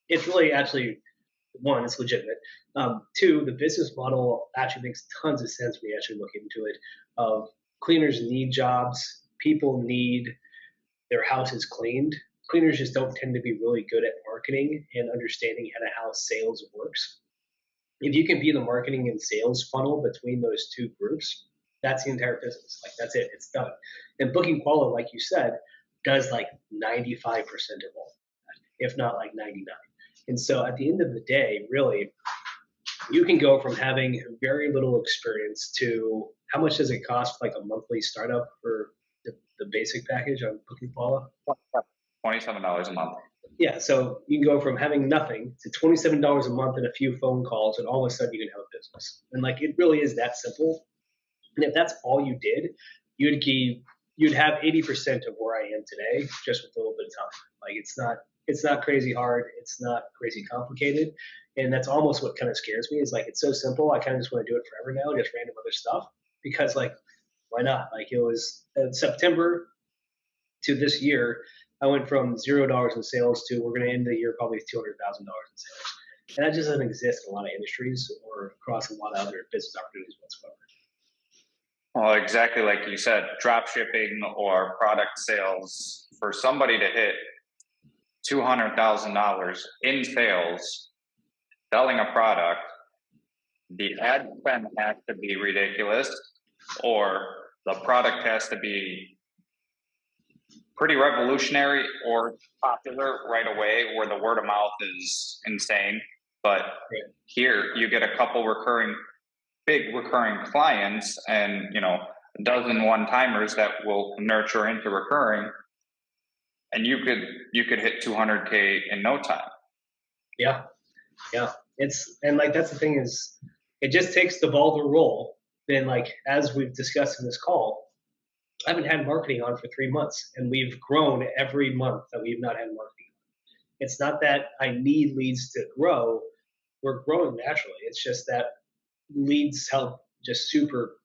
[SPEAKER 2] It's really actually one, it's legitimate. Two, the business model actually makes tons of sense when you actually look into it. Of cleaners need jobs, people need their houses cleaned. Cleaners just don't tend to be really good at marketing and understanding how sales works. If you can be the marketing and sales funnel between those two groups, that's the entire business. Like that's it, it's done. And Booking Quality, like you said, does like 95% of all, if not like 99. And so at the end of the day, really, you can go from having very little experience to how much does it cost like a monthly startup for the basic package on Booking Quality?
[SPEAKER 1] $27 a month.
[SPEAKER 2] Yeah, so you can go from having nothing to $27 a month and a few phone calls, and all of a sudden you can have a business. And like it really is that simple. And if that's all you did, you'd have 80% of where I am today just with a little bit of time. Like it's not crazy hard, it's not crazy complicated, and that's almost what kind of scares me. Is like it's so simple. I kind of just want to do it forever now, just random other stuff because like why not? Like it was September to this year. I went from $0 in sales to we're going to end the year probably $200,000 in sales, and that just doesn't exist in a lot of industries or across a lot of other business opportunities whatsoever.
[SPEAKER 1] Well, exactly like you said, drop shipping or product sales, for somebody to hit $200,000 in sales selling a product, the ad spend has to be ridiculous, or the product has to be pretty revolutionary or popular right away, where the word of mouth is insane. But here you get a couple big recurring clients, and a dozen one-timers that will nurture into recurring, and you could hit 200K in no time.
[SPEAKER 2] Yeah. And like that's the thing is, it just takes the ball to roll. Then like as we've discussed in this call, I haven't had marketing on for 3 months, and we've grown every month that we've not had marketing on. It's not that I need leads to grow; we're growing naturally. It's just that leads help just super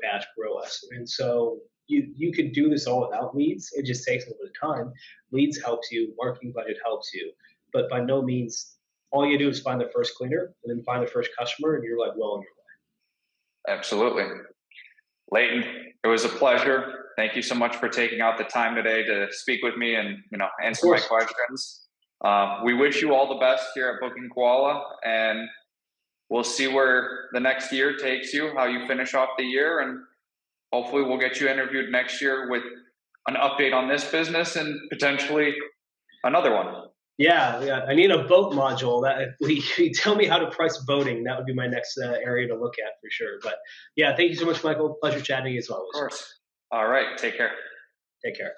[SPEAKER 2] fast grow us. And so you could do this all without leads. It just takes a little bit of time. Leads helps you, marketing budget helps you, but by no means all you do is find the first cleaner and then find the first customer, and you're like well on your way.
[SPEAKER 1] Absolutely. Layton, it was a pleasure. Thank you so much for taking out the time today to speak with me and answer my questions. We wish you all the best here at Booking Koala, and we'll see where the next year takes you, how you finish off the year, and hopefully we'll get you interviewed next year with an update on this business and potentially another one.
[SPEAKER 2] Yeah. I need a boat module. That if you tell me how to price boating, that would be my next area to look at for sure. But yeah, thank you so much, Michael. Pleasure chatting as always.
[SPEAKER 1] Of course. All right. Take care.
[SPEAKER 2] Take care.